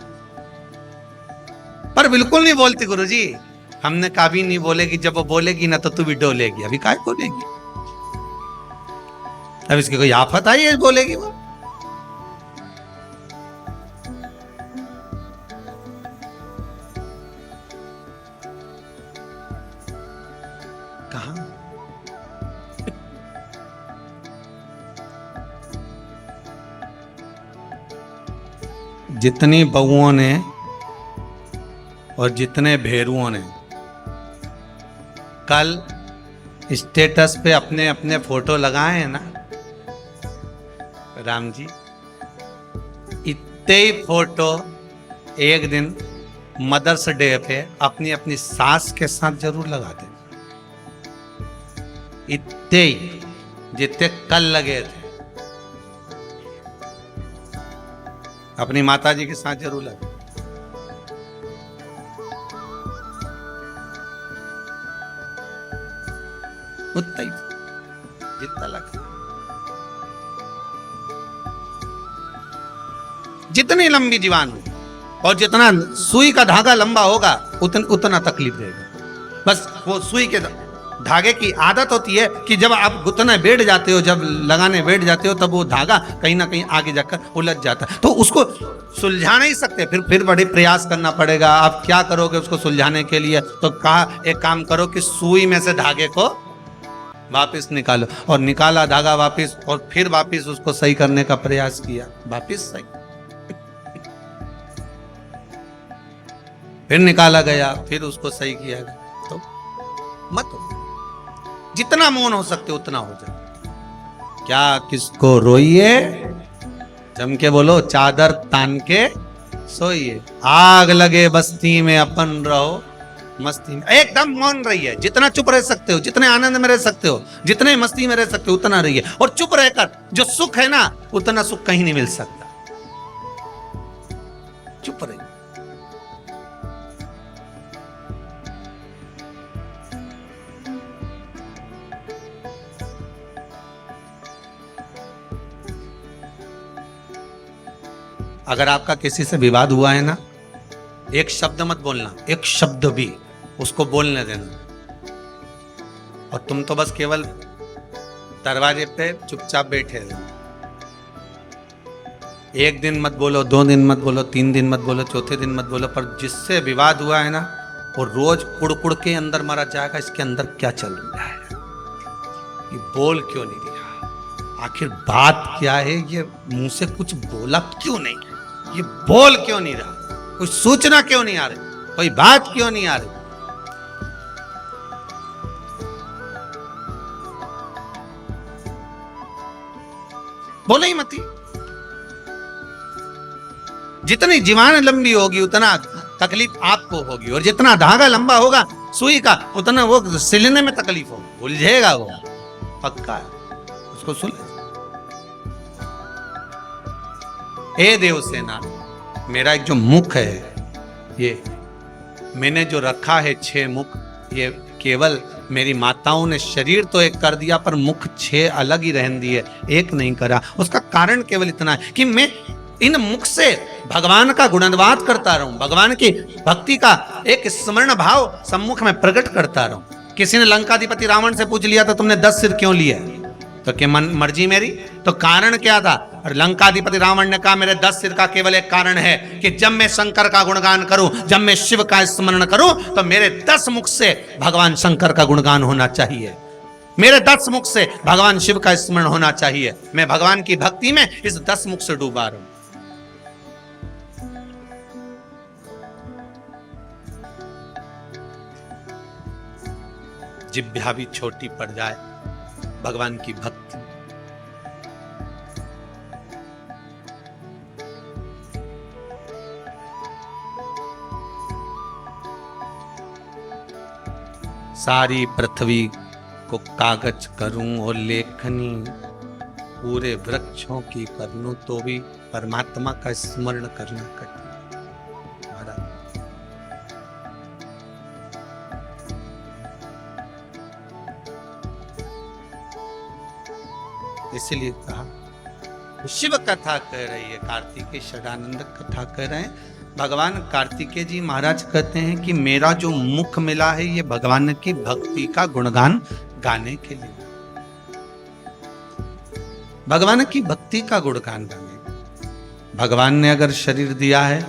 पर बिल्कुल नहीं बोलती गुरुजी। हमने कभी नहीं बोलेगी, जब वो बोलेगी ना तो तू भी डोलेगी। अभी काय बोलेगी? अब इसकी कोई आफत आई है बोलेगी वो? कहां? जितनी बहुओं ने और जितने भेरुओं ने कल स्टेटस पे अपने अपने फोटो लगाए हैं ना, राम जी, इतने ही फोटो एक दिन मदर्स डे पे अपनी अपनी सास के साथ जरूर लगा दें। इतने ही जितने कल लगे थे अपनी माता जी के साथ जरूर लगे। उतना ही जितना लगा। जितनी लंबी जीवान हो और जितना सुई का धागा लंबा होगा उतना तकलीफ देगा। बस वो सुई के धागे की आदत होती है कि जब आप गुथने बैठ जाते हो, जब लगाने बैठ जाते हो, तब वो धागा कहीं ना कहीं आगे जाकर उलझ जाता है, तो उसको सुलझा नहीं सकते, फिर बड़े प्रयास करना पड़ेगा। आप क्या करोगे उसको सुलझाने के लिए? तो कहा एक काम करो कि सुई में से धागे को वापस निकालो, और निकाला धागा वापस, और फिर वापस उसको सही करने का प्रयास किया, वापस सही, फिर निकाला गया, फिर उसको सही किया गया। तो मत हो, जितना मौन हो सकते उतना हो जाए। क्या किसको रोइए, जम के बोलो, चादर तान के सोइए। आग लगे बस्ती में अपन रहो मस्ती में। एकदम मौन रहिए, जितना चुप रह सकते हो, जितने आनंद में रह सकते हो, जितने मस्ती में रह सकते हो उतना रहिए। और चुप रहकर जो सुख है ना, उतना सुख कहीं नहीं मिल सकता। चुप रहिए। अगर आपका किसी से विवाद हुआ है ना, एक शब्द मत बोलना, एक शब्द भी उसको बोलने देना, और तुम तो बस केवल दरवाजे पे चुपचाप बैठे रहो। एक दिन मत बोलो, 2 दिन मत बोलो, 3 दिन मत बोलो, चौथे दिन मत बोलो, पर जिससे विवाद हुआ है ना, वो रोज कुड़ के अंदर मारा जाएगा, इसके अंदर क्या चल रहा है, ये बोल क्यों नहीं रहा, आखिर बात क्या है, ये मुंह से कुछ बोला क्यों नहीं, ये बोल क्यों नहीं रहा, कोई सूचना क्यों नहीं आ रही, कोई बात क्यों नहीं आ रही। बोले ही मत। जितनी जीवान लंबी होगी उतना तकलीफ आपको होगी, और जितना धागा लंबा होगा सुई का, उतना वो सिलने में तकलीफ होगी, उलझेगा वो, पक्का है। उसको सुन। हे देवसेना, मेरा एक जो मुख है, ये मैंने जो रखा है 6 मुख, ये केवल मेरी माताओं ने शरीर तो एक कर दिया, पर मुख 6 अलग ही रहन दिए, एक नहीं करा। उसका कारण केवल इतना है कि मैं इन मुख से भगवान का गुणगान करता रहूं, भगवान की भक्ति का एक स्मरण भाव सम्मुख में प्रकट करता रहूं। किसी ने लंकाधिपति रावण से पूछ लिया था, तुमने 10 सिर क्यों लिए? तो क्या मर्जी मेरी? तो कारण क्या था? और लंकाधिपति रावण ने कहा, मेरे 10 सिर का केवल एक कारण है कि जब मैं शंकर का गुणगान करूं, जब मैं शिव का स्मरण करूं, तो मेरे 10 मुख से भगवान शंकर का गुणगान होना चाहिए, मेरे 10 मुख से भगवान शिव का स्मरण होना चाहिए। मैं भगवान की भक्ति में इस 10 मुख से डूबा रहूं। जिह्वा भी छोटी पड़ जाए भगवान की भक्ति, सारी पृथ्वी को कागज करूं और लेखनी, पूरे वृक्षों की कर लूं, तो भी परमात्मा का स्मरण करना कठिन। इसलिए कहा शिव कथा कह रही है, कार्तिकेय षडानंद कथा कह रहे हैं। भगवान कार्तिकेय जी महाराज कहते हैं कि मेरा जो मुख मिला है ये भगवान की भक्ति का गुणगान गाने के लिए, भगवान की भक्ति का गुणगान गाने। भगवान ने अगर शरीर दिया है,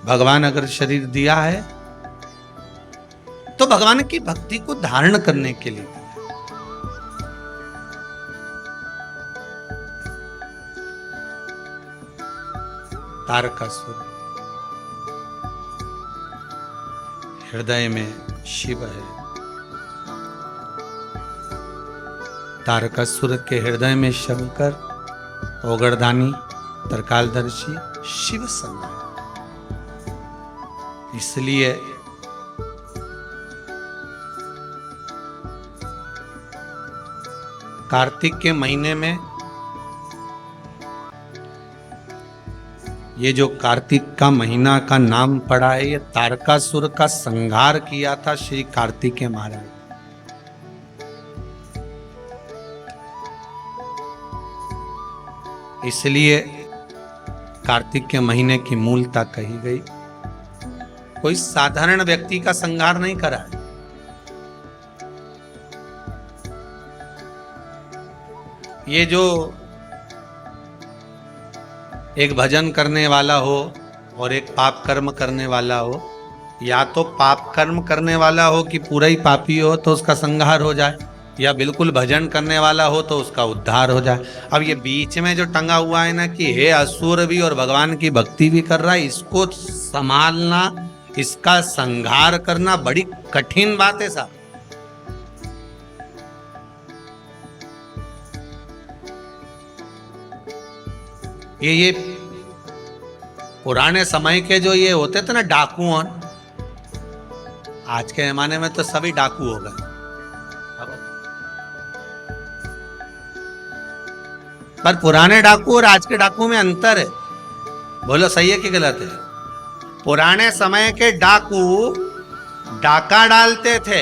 भगवान अगर शरीर दिया है तो भगवान की भक्ति को धारण करने के लिए। तारकासुर हृदय में शिव है, तारकासुर के हृदय में शंकर, ओगरदानी, तरकालदर्शी शिव समा है। इसलिए कार्तिक के महीने में, ये जो कार्तिक का महीना का नाम पड़ा है, ये तारकासुर का संहार किया था श्री कार्तिकेय महाराज। इसलिए कार्तिक के महीने की मूलता कही गई। कोई साधारण व्यक्ति का संहार नहीं करा है। ये जो एक भजन करने वाला हो और एक पाप कर्म करने वाला हो, या तो पाप कर्म करने वाला हो कि पूरा ही पापी हो तो उसका संहार हो जाए, या बिल्कुल भजन करने वाला हो तो उसका उद्धार हो जाए। अब ये बीच में जो टंगा हुआ है ना कि हे असुर भी और भगवान की भक्ति भी कर रहा है, इसको संभालना, इसका संहार करना बड़ी कठिन बात है साहब। ये पुराने समय के जो ये होते थे ना डाकू, आज के जमाने में तो सभी डाकू हो गए। पर पुराने डाकू और आज के डाकू में अंतर है। बोलो सही है कि गलत है? पुराने समय के डाकू डाका डालते थे,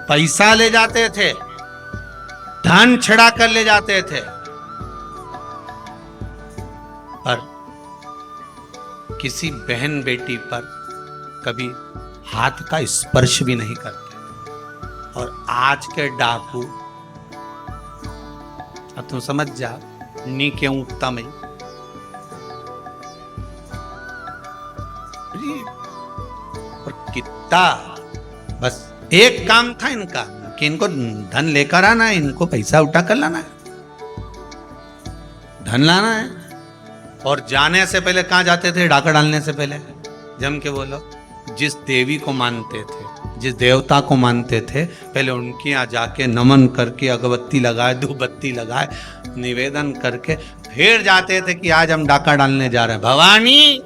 पैसा ले जाते थे, धन छिड़ा कर ले जाते थे, पर किसी बहन बेटी पर कभी हाथ का स्पर्श भी नहीं करते। और आज के डाकू, अब तुम समझ जा, नी के उठता में और कितना, बस एक काम था इनका कि इनको धन लेकर आना है, इनको पैसा उठा कर लाना है, धन लाना है। और जाने से पहले कहां जाते थे? डाका डालने से पहले जम के बोलो, जिस देवी को मानते थे, जिस देवता को मानते थे, पहले उनके यहाँ जाके नमन करके अगरबत्ती लगाए, धूपबत्ती लगाए, निवेदन करके फिर जाते थे कि आज हम डाका डालने जा रहे हैं। भवानी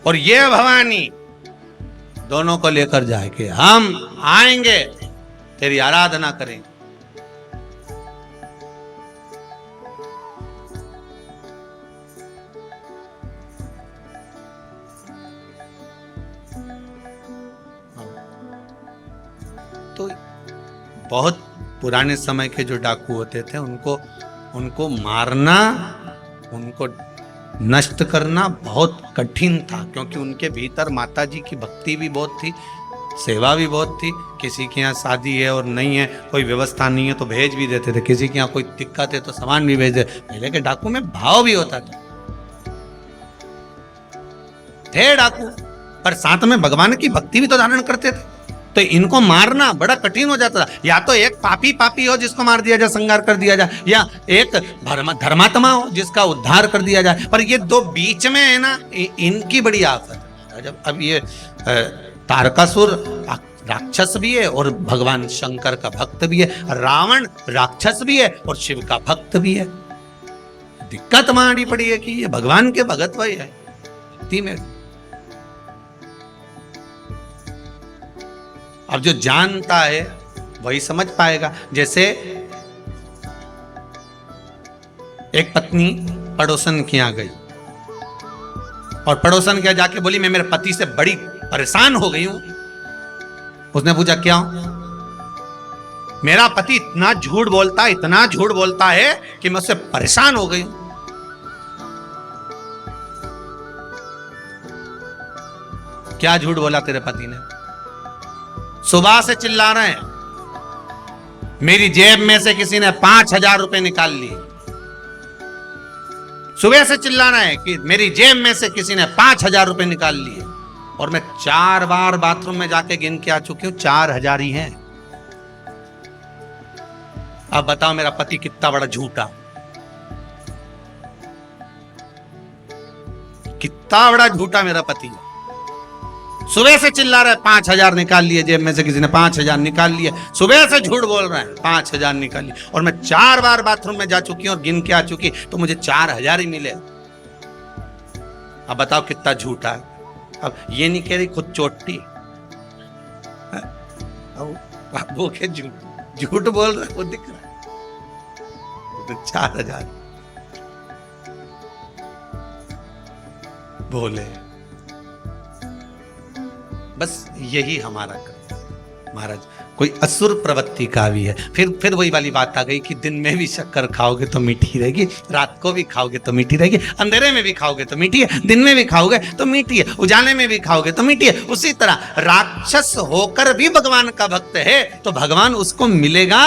और ये भवानी दोनों को लेकर जाके हम आएंगे, तेरी आराधना करेंगे। तो बहुत पुराने समय के जो डाकू होते थे, उनको मारना, उनको नष्ट करना बहुत कठिन था, क्योंकि उनके भीतर माता जी की भक्ति भी बहुत थी, सेवा भी बहुत थी। किसी के यहाँ शादी है और नहीं है, कोई व्यवस्था नहीं है तो भेज भी देते थे, किसी के यहाँ कोई दिक्कत है तो सामान भी भेज देते। पहले के डाकू में भाव भी होता था, थे डाकू पर साथ में भगवान की भक्ति भी तो धारण करते थे। तो इनको मारना बड़ा कठिन हो जाता था। या तो एक पापी हो जिसको मार दिया जाए, संहार कर दिया जाए, या एक धर्मात्मा हो जिसका उद्धार कर दिया जाए। पर ये दो बीच में है ना, इनकी बड़ी आफत है। जब अब ये तारकासुर राक्षस भी है और भगवान शंकर का भक्त भी है, रावण राक्षस भी है और शिव का भक्त भी है। दिक्कत मारी पड़ी है कि ये भगवान के भगत वही है, भक्ति में। अब जो जानता है वही समझ पाएगा। जैसे एक पत्नी पड़ोसन के यहाँ गई और पड़ोसन के यहाँ जाके बोली, मैं मेरे पति से बड़ी परेशान हो गई हूं। उसने पूछा क्यों? मेरा पति इतना झूठ बोलता है कि मैं उससे परेशान हो गई हूं। क्या झूठ बोला तेरे पति ने? सुबह से चिल्ला रहे हैं, मेरी जेब में से किसी ने 5,000 रुपए निकाल लिए। सुबह से चिल्ला रहे हैं कि मेरी जेब में से किसी ने 5,000 रुपए निकाल लिए, और मैं 4 बार बाथरूम में जाके गिन के आ चुकी हूं, 4,000 ही हैं। अब बताओ मेरा पति कितना बड़ा झूठा, कितना बड़ा झूठा मेरा पति। सुबह से चिल्ला रहा है 5,000 निकाल लिए, जेब में से किसी ने 5,000 निकाल लिए। सुबह से झूठ बोल रहा है 5,000 निकाल लिए, और मैं 4 बार बाथरूम में जा चुकी हूं और गिन के आ चुकी, तो मुझे 4,000 ही मिले। अब बताओ कितना झूठा है। अब ये नहीं कह रही खुद चोटी, वो के झूठ बोल रहा है, वो दिख रहा है। तो 4,000 बोले। बस यही हमारा कर्म। महाराज कोई असुर प्रवृत्ति का भी है। फिर वही वाली बात आ गई कि दिन में भी शक्कर खाओगे तो मीठी रहेगी, रात को भी खाओगे तो मीठी रहेगी, अंधेरे में भी खाओगे तो मीठी है, दिन में भी खाओगे तो मीठी है, उजाले में भी खाओगे तो मीठी है। उसी तरह राक्षस होकर भी भगवान का भक्त है तो भगवान उसको मिलेगा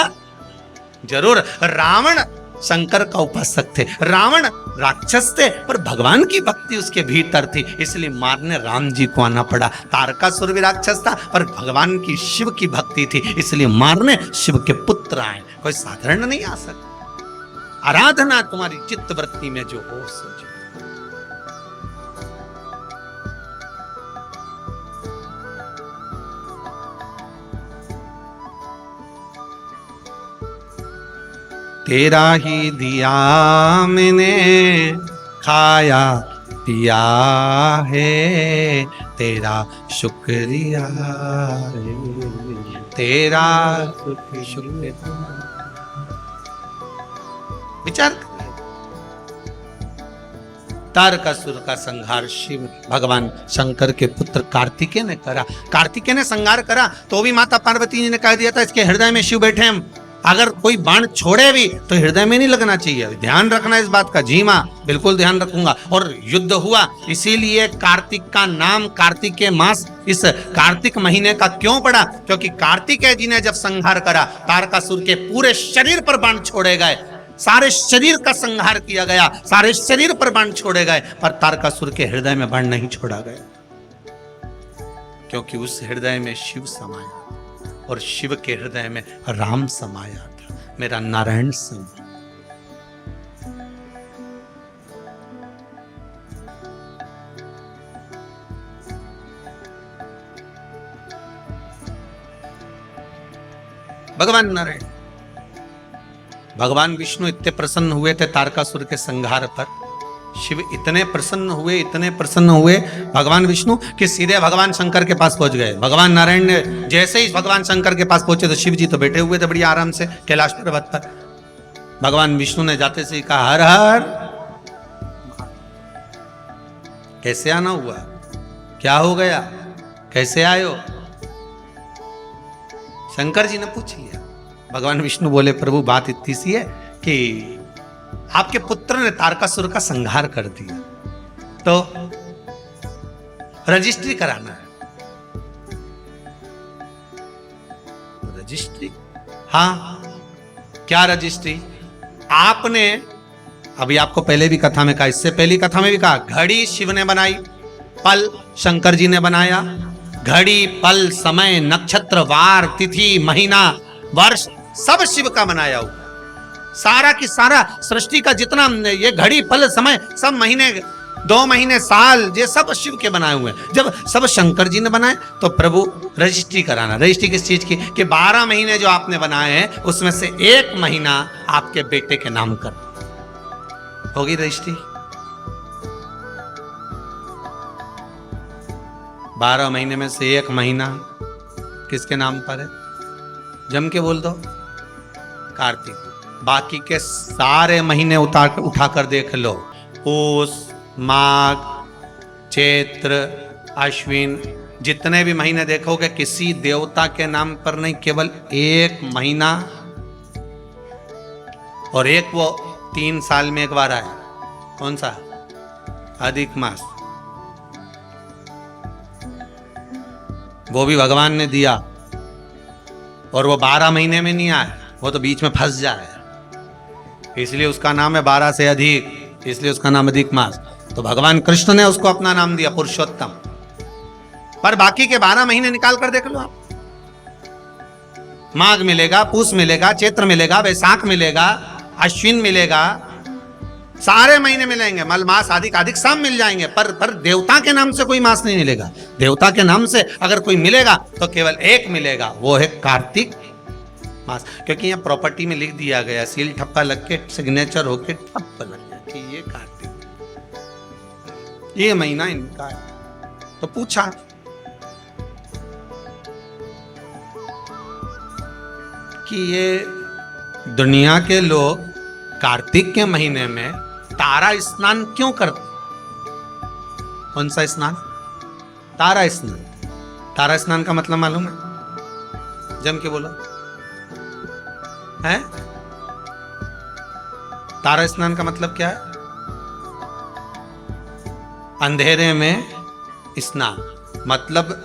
जरूर। रावण शंकर का उपासक थे, रावण राक्षस थे, पर भगवान की भक्ति उसके भीतर थी, इसलिए मारने राम जी को आना पड़ा। तारकासुर भी राक्षस था पर भगवान की शिव की भक्ति थी, इसलिए मारने शिव के पुत्र आए। कोई साधारण नहीं आ सकता। आराधना तुम्हारी चित्त वृत्ति में जो हो सो। तेरा ही दिया मैंने खाया पिया है, तेरा शुक्रिया है, तेरा शुक्रिया। विचार तारकासुर का संहार शिव भगवान शंकर के पुत्र कार्तिकेय ने करा। कार्तिकेय ने संहार करा तो भी माता पार्वती जी ने कह दिया था इसके हृदय में शिव बैठे हैं, अगर कोई बाण छोड़े भी तो हृदय में नहीं लगना चाहिए। ध्यान रखना इस बात का। जी मां, बिल्कुल ध्यान रखूंगा। और युद्ध हुआ, इसीलिए कार्तिक का नाम कार्तिकेय मास इस कार्तिक महीने का क्यों पड़ा? क्योंकि कार्तिकेय जी ने जब संहार करा तारकासुर के पूरे शरीर पर बाण छोड़े गए, सारे शरीर का संहार किया गया, सारे शरीर पर बाण छोड़े गए, पर तारकासुर के हृदय में बाण नहीं छोड़ा गया, क्योंकि उस हृदय में शिव समाया और शिव के हृदय में राम समाया था, मेरा नारायण समाया। भगवान नारायण, भगवान विष्णु इतने प्रसन्न हुए थे तारकासुर के संहार पर, शिव इतने प्रसन्न हुए भगवान विष्णु कि सीधे भगवान शंकर के पास पहुंच गए। भगवान नारायण ने जैसे ही भगवान शंकर के पास पहुंचे तो शिव जी तो बैठे हुए थे बढ़िया आराम से कैलाश पर्वत पर। भगवान विष्णु ने जाते से कहा हर हर। कैसे आना हुआ, क्या हो गया, कैसे आयो? शंकर जी ने पूछ लिया। भगवान विष्णु बोले प्रभु बात इतनी सी है कि आपके पुत्र ने तारकासुर का संहार कर दिया, तो रजिस्ट्री कराना है। रजिस्ट्री? हाँ, क्या रजिस्ट्री? आपने अभी आपको पहले भी कथा में कहा, इससे पहली कथा में भी कहा, घड़ी शिव ने बनाई, पल शंकर जी ने बनाया। घड़ी, पल, समय, नक्षत्र, वार, तिथि, महीना, वर्ष सब शिव का बनाया हुआ। सारा की सारा सृष्टि का जितना ये घड़ी, पल, समय, सब महीने, 2 महीने, साल, ये सब शिव के बनाए हुए हैं। जब सब शंकर जी ने बनाए तो प्रभु रजिस्ट्री कराना। रजिस्ट्री किस चीज की? कि 12 महीने जो आपने बनाए हैं उसमें से 1 महीना आपके बेटे के नाम कर होगी रजिस्ट्री। 12 महीने में से 1 महीना किसके नाम पर है? जम के बोल दो, कार्तिक। बाकी के सारे महीने उठाकर देख लो, पूष, माघ, चैत्र, अश्विन, जितने भी महीने देखोगे किसी देवता के नाम पर नहीं, केवल 1 महीना, और एक वो 3 साल में 1 बार आए। कौन सा? अधिक मास। वो भी भगवान ने दिया, और वो 12 महीने में नहीं आए, वो तो बीच में फंस जाए, इसलिए उसका नाम है 12 से अधिक, इसलिए उसका नाम अधिक मास। तो भगवान कृष्ण ने उसको अपना नाम दिया पुरुषोत्तम। पर बाकी के 12 महीने निकाल कर देख लो आप, माघ मिलेगा, पूष मिलेगा, चैत्र मिलेगा, वैशाख मिलेगा, अश्विन मिलेगा, सारे महीने मिलेंगे, मल मास अधिक अधिक सब मिल जाएंगे, पर देवता के नाम से कोई मास नहीं मिलेगा। देवता के नाम से अगर कोई मिलेगा तो केवल 1 मिलेगा, वो है कार्तिक मास। क्योंकि यहाँ प्रॉपर्टी में लिख दिया गया, सील ठप्पा लग के सिग्नेचर होके ठप्प लग गया कि ये कार्तिक, ये महीना इनका है। तो पूछा कि ये दुनिया के लोग कार्तिक के महीने में तारा स्नान क्यों करते? कौन सा स्नान? तारा स्नान। तारा स्नान का मतलब मालूम है? जम के बोलो। हैं? तारा स्नान का मतलब क्या है? अंधेरे में स्नान, मतलब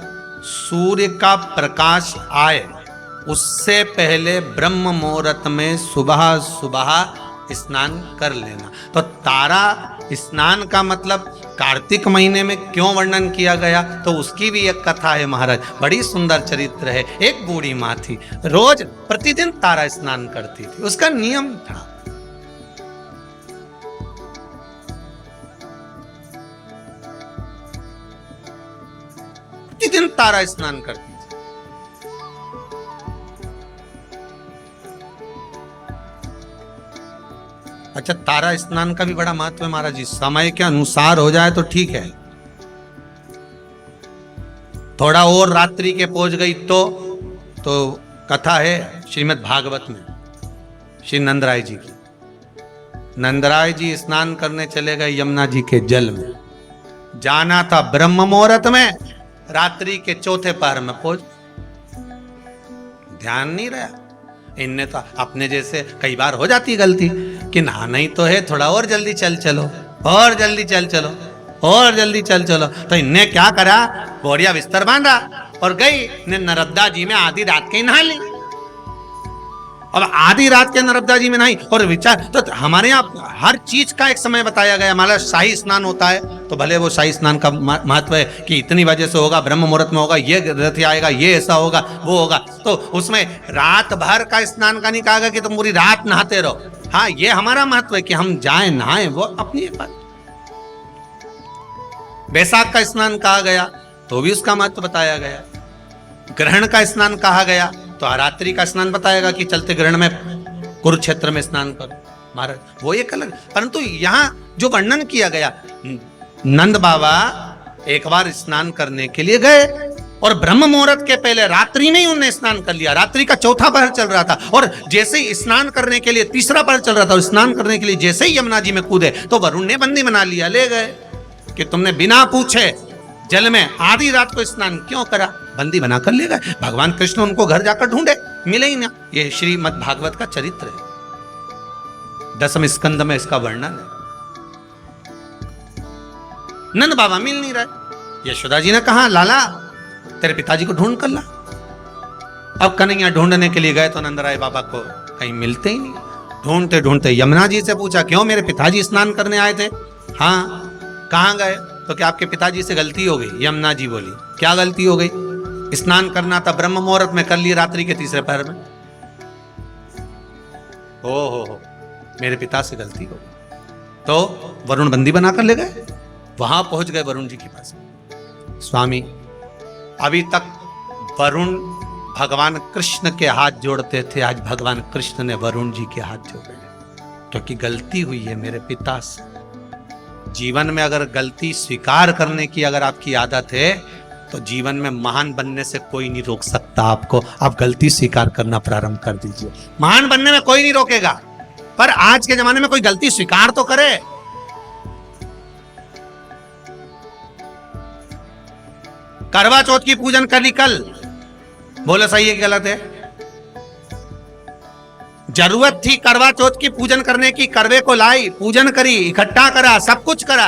सूर्य का प्रकाश आए उससे पहले ब्रह्म मुहूर्त में सुबह सुबह स्नान कर लेना। तो तारा स्नान का मतलब कार्तिक महीने में क्यों वर्णन किया गया, तो उसकी भी एक कथा है महाराज, बड़ी सुंदर चरित्र है। एक बूढ़ी माँ थी, रोज प्रतिदिन तारा स्नान करती थी, उसका नियम था। प्रतिदिन तारा स्नान करती थी। अच्छा, तारा स्नान का भी बड़ा महत्व है महाराज जी। समय के अनुसार हो जाए तो ठीक है, थोड़ा और रात्रि के पहुंच गई तो कथा है श्रीमद् भागवत में श्री नंदराय जी की। नंदराय जी स्नान करने चले गए यमुना जी के जल में। जाना था ब्रह्म मुहूर्त में, रात्रि के चौथे पहर में पहुंच, ध्यान नहीं रहा। इनने तो अपने जैसे कई बार हो जाती गलती कि नहाना ही तो है, थोड़ा और जल्दी चल चलो, और जल्दी चल चलो, और जल्दी चल चलो। तो इनने क्या करा, बोरिया बिस्तर बांधा और गई ने नर्मदा जी में आधी रात के ही नहा ली। अब आधी रात के नर्मदा जी में नहाई और विचार, तो हमारे यहाँ हर चीज का एक समय बताया गया। हमारा शाही स्नान होता है तो भले वो शाही स्नान का महत्व है कि इतनी बजे से होगा, ब्रह्म मुहूर्त में होगा, ये रथ आएगा, ये ऐसा होगा, वो होगा, तो उसमें रात भर का स्नान का नहीं कहा गया कि तुम पूरी रात नहाते रहो। हाँ, ये हमारा महत्व है कि हम जाए नहाए, वो अपनी एक बात। बैसाख का स्नान कहा गया तो भी उसका महत्व बताया गया। ग्रहण का स्नान कहा गया तो रात्रि का स्नान बताएगा कि चलते ग्रहण में कुरुक्षेत्र में स्नान करो महाराज, वो एक अलग। परंतु यहाँ जो वर्णन किया गया, नंद बाबा एक बार स्नान करने के लिए गए और ब्रह्म मुहूर्त के पहले रात्रि में ही उन्होंने स्नान कर लिया। रात्रि का चौथा पहर चल रहा था और जैसे ही स्नान करने के लिए तीसरा पहर चल रहा था और स्नान करने के लिए जैसे ही यमुना जी में कूदे तो वरुण ने बंदी बना लिया, ले गए कि तुमने बिना पूछे जल में आधी रात को स्नान क्यों करा, बंदी बनाकर ले गए। भगवान कृष्ण उनको घर जाकर ढूंढे, मिले ही ना। ये श्रीमद् भागवत का चरित्र है, 10वें स्कंद में इसका वर्णन है। नंद बाबा मिल नहीं रहे। यशोदा जी ने कहा, लाला तेरे पिताजी को ढूंढ कर ला। अब कन्हैया ढूंढने के लिए गए तो नंदराय बाबा को कहीं मिलते ही नहीं। ढूंढते ढूंढते यमुना जी से पूछा, क्यों मेरे पिताजी स्नान करने आए थे? हाँ, कहाँ गए? तो क्या आपके पिताजी से गलती हो गई? यमुना जी बोली, क्या गलती हो गई? स्नान करना था ब्रह्म मुहूर्त में, कर लिए रात्रि के तीसरे पहर में। हो मेरे पिता से गलती हो गई। तो वरुण बंदी बनाकर ले गए। वहां पहुंच गए वरुण जी के पास। स्वामी, अभी तक वरुण भगवान कृष्ण के हाथ जोड़ते थे, आज भगवान कृष्ण ने वरुण जी के हाथ जोड़े, क्योंकि गलती हुई है मेरे पिता से। जीवन में अगर गलती स्वीकार करने की अगर आपकी आदत है तो जीवन में महान बनने से कोई नहीं रोक सकता आपको। आप गलती स्वीकार करना प्रारंभ कर दीजिए, महान बनने में कोई नहीं रोकेगा। पर आज के जमाने में कोई गलती स्वीकार तो करे। करवा चौथ की पूजन करी कल, बोलो सही है कि गलत है? जरूरत थी करवा चौथ की पूजन करने की, करवे को लाई, पूजन करी, इकट्ठा करा, सब कुछ करा,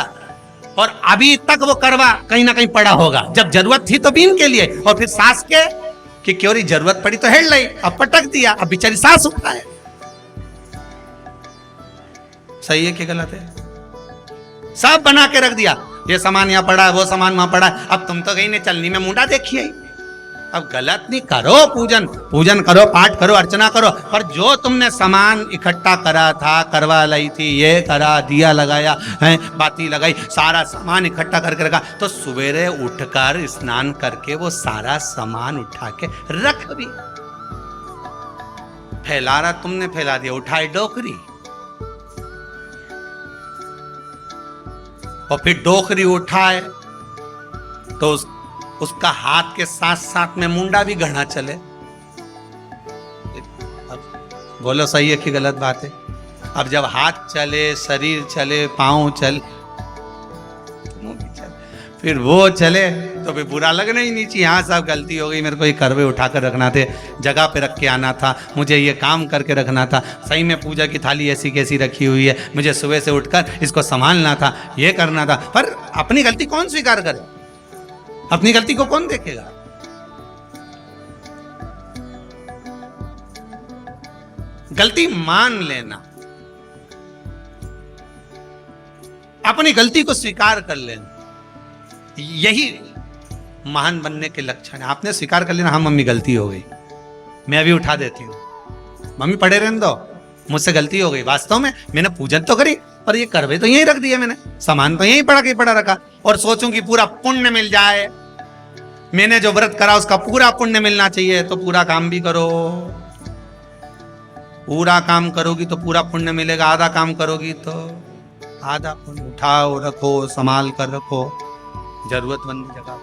और अभी तक वो करवा कहीं ना कहीं पड़ा होगा। जब जरूरत थी तो बीन के लिए, और फिर सास के कि क्यों रही जरूरत पड़ी तो हेड लाई, अब पटक दिया, अब बेचारी सास उठा है। सही है कि गलत है? सब बना के रख दिया, ये सामान यहाँ पड़ा है, वो सामान वहां पड़ा है, अब तुम तो गई ने चलनी में मुंडा देखिए। अब गलत नहीं, करो पूजन करो, पाठ करो, अर्चना करो, पर जो तुमने सामान इकट्ठा करा था, करवा लाई थी, ये करा, दिया लगाया है, बाती लगाई, सारा सामान इकट्ठा करके रखा, तो सवेरे उठकर स्नान करके वो सारा सामान उठा के रख भी। फैला रहा तुमने, फैला दिया, उठाए डोकरी, और फिर डोकरी उठाए तो उसका हाथ के साथ साथ में मुंडा भी गढ़ा चले। बोलो सही है कि गलत बात है? अब जब हाथ चले, शरीर चले, पांव चले, फिर वो चले, तो तो फिर बुरा लगना ही नहीं चाहिए। हाँ साहब गलती हो गई, मेरे को ये करवे उठा कर रखना थे, जगह पे रख के आना था, मुझे ये काम करके रखना था, सही में पूजा की थाली ऐसी कैसी रखी हुई है, मुझे सुबह से उठकर इसको संभालना था, ये करना था। पर अपनी गलती कौन स्वीकार करे? अपनी गलती को कौन देखेगा? गलती मान लेना, अपनी गलती को स्वीकार कर लेना, यही महान बनने के लक्षण है। आपने स्वीकार कर लेना, हाँ मम्मी गलती हो गई, मैं अभी उठा देती हूँ, मम्मी पढ़े रहने दो, मुझसे गलती हो गई। वास्तव में मैंने पूजन तो करी, पर ये करवे तो यहीं रख दिया, मैंने सामान तो यहीं पड़ा के पड़ा रखा, और सोचूं कि पूरा पुण्य मिल जाए, मैंने जो व्रत करा उसका पूरा पुण्य मिलना चाहिए, तो पूरा काम भी करो। पूरा काम करोगी तो पूरा पुण्य मिलेगा, आधा काम करोगी तो आधा पुण्य। उठाओ, रखो, संभाल कर रखो जरूरतमंद जगह।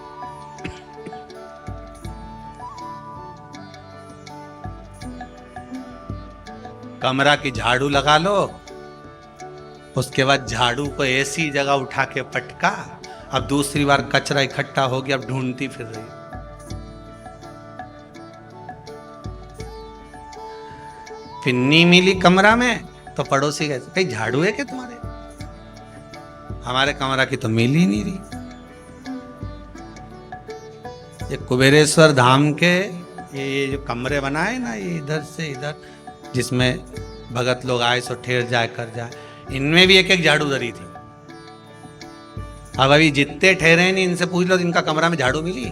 कमरा की झाड़ू लगा लो, उसके बाद झाड़ू को ऐसी जगह उठा के पटका, अब दूसरी बार कचरा इकट्ठा हो गया, अब ढूंढती फिर रही। फिन्नी मिली कमरा में तो पड़ोसी गए, कहीं झाड़ू है क्या तुम्हारे? हमारे कमरा की तो मिल ही नहीं रही। ये कुबेरेश्वर धाम के ये जो कमरे बनाए ना, ये इधर से इधर, जिसमें भगत लोग आए सो ठहर जाए कर जाए, इनमें भी एक एक झाड़ू धरी थी। अब अभी जितने ठहरे नहीं, इनसे पूछ लो इनका कमरा में झाड़ू मिली?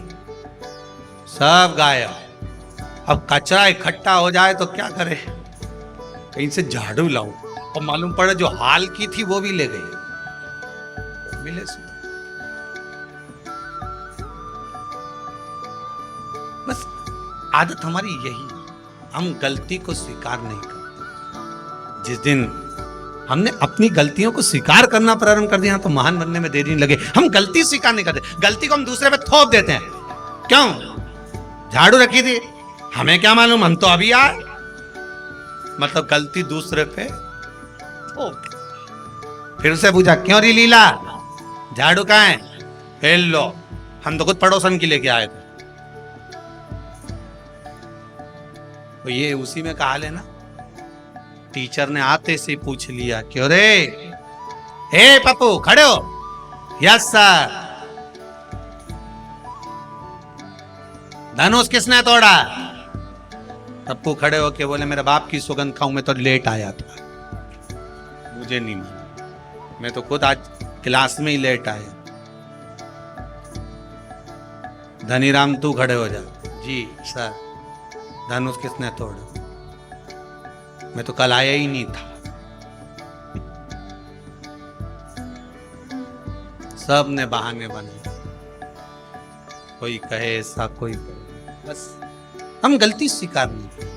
सब गायब। अब कचरा इकट्ठा हो जाए तो क्या करे, कहीं से झाड़ू लाऊं, और मालूम पड़ा जो हाल की थी वो भी ले गई। मिले बस आदत हमारी यही, हम गलती को स्वीकार नहीं करते। जिस दिन हमने अपनी गलतियों को स्वीकार करना प्रारंभ कर दिया तो महान बनने में देरी नहीं लगे। हम गलती स्वीकार नहीं करते, गलती को हम दूसरे पे थोप देते हैं। क्यों? झाड़ू रखी थी, हमें क्या मालूम, हम तो अभी आए, मतलब गलती दूसरे पे थोप। फिर उसे पूछा क्यों री लीला, झाड़ू कहाँ है? फेल लो, हम तो खुद पड़ोसन की लेके आए थे। तो ये उसी में कहा लेना, टीचर ने आते से पूछ लिया क्यों रे, हे पप्पू खड़े हो? Yes sir. धनुष किसने तोड़ा? पप्पू खड़े होके बोले मेरे बाप की सौगंध खाऊं, मैं तो लेट आया था, मुझे नहीं मालूम, मैं तो खुद आज क्लास में ही लेट आया। धनीराम तू खड़े हो जा। जी सर। धनुष किसने तोड़ा? मैं तो कल आया ही नहीं था। सब ने बहाने बनाए, कोई कहे ऐसा, कोई कहे, बस हम गलती स्वीकार नहीं करते।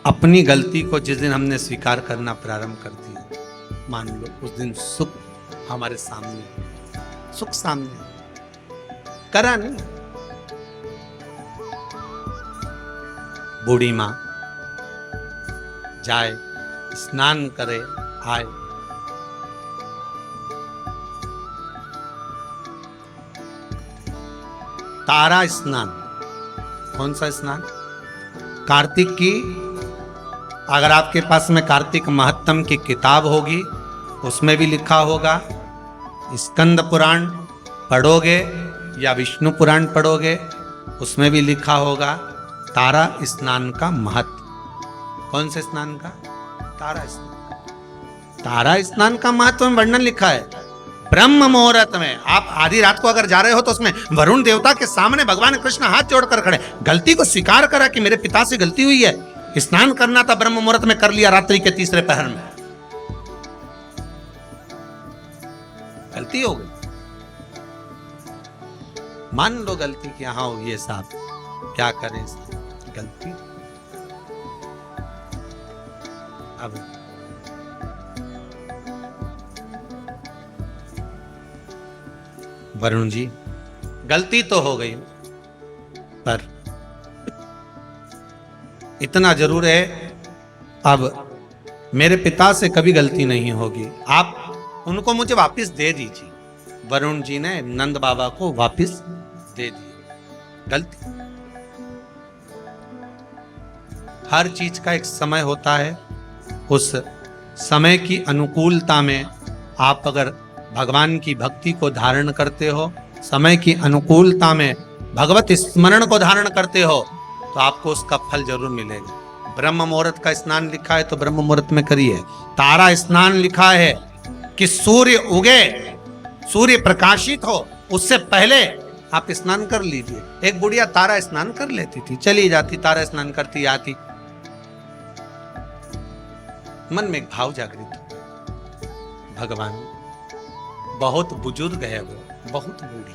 अपनी गलती को जिस दिन हमने स्वीकार करना प्रारंभ कर दिया, मान लो उस दिन सुख हमारे सामने, सुख सामने करा नहीं। बूढ़ी मां जाए, स्नान करे, आए, तारा स्नान। कौन सा स्नान? कार्तिक की, अगर आपके पास में कार्तिक महत्तम की किताब होगी उसमें भी लिखा होगा, स्कंद पुराण पढ़ोगे या विष्णु पुराण पढ़ोगे उसमें भी लिखा होगा तारा स्नान का महत्व। कौन से स्नान का? तारा स्नान। तारा स्नान का महत्व में वर्णन लिखा है ब्रह्म मुहूर्त में। आप आधी रात को अगर जा रहे हो तो उसमें वरुण देवता के सामने भगवान कृष्ण हाथ जोड़कर खड़े, गलती को स्वीकार करा कि मेरे पिता से गलती हुई है, स्नान करना था ब्रह्म मुहूर्त में, कर लिया रात्रि के तीसरे पहर में, गलती हो गई, मान लो गलती कि हाँ होगी है साहब, क्या करें, गलती। अब वरुण जी गलती तो हो गई, पर इतना जरूर है अब मेरे पिता से कभी गलती नहीं होगी। आप उनको मुझे वापस दे दीजिए। वरुण जी ने नंद बाबा को वापस दे दिए। गलती, हर चीज का एक समय होता है। उस समय की अनुकूलता में आप अगर भगवान की भक्ति को धारण करते हो, समय की अनुकूलता में भगवत स्मरण को धारण करते हो, तो आपको उसका फल जरूर मिलेगा। ब्रह्म मुहूर्त का स्नान लिखा है तो ब्रह्म मुहूर्त में करिए। तारा स्नान लिखा है कि सूर्य उगे, सूर्य प्रकाशित हो, उससे पहले आप स्नान कर लीजिए। एक बुढ़िया तारा स्नान कर लेती थी, चली जाती, तारा स्नान करती आती। मन में एक भाव जागृत हो, भगवान बहुत बुजुर्ग है, वो बहुत बूढ़ी,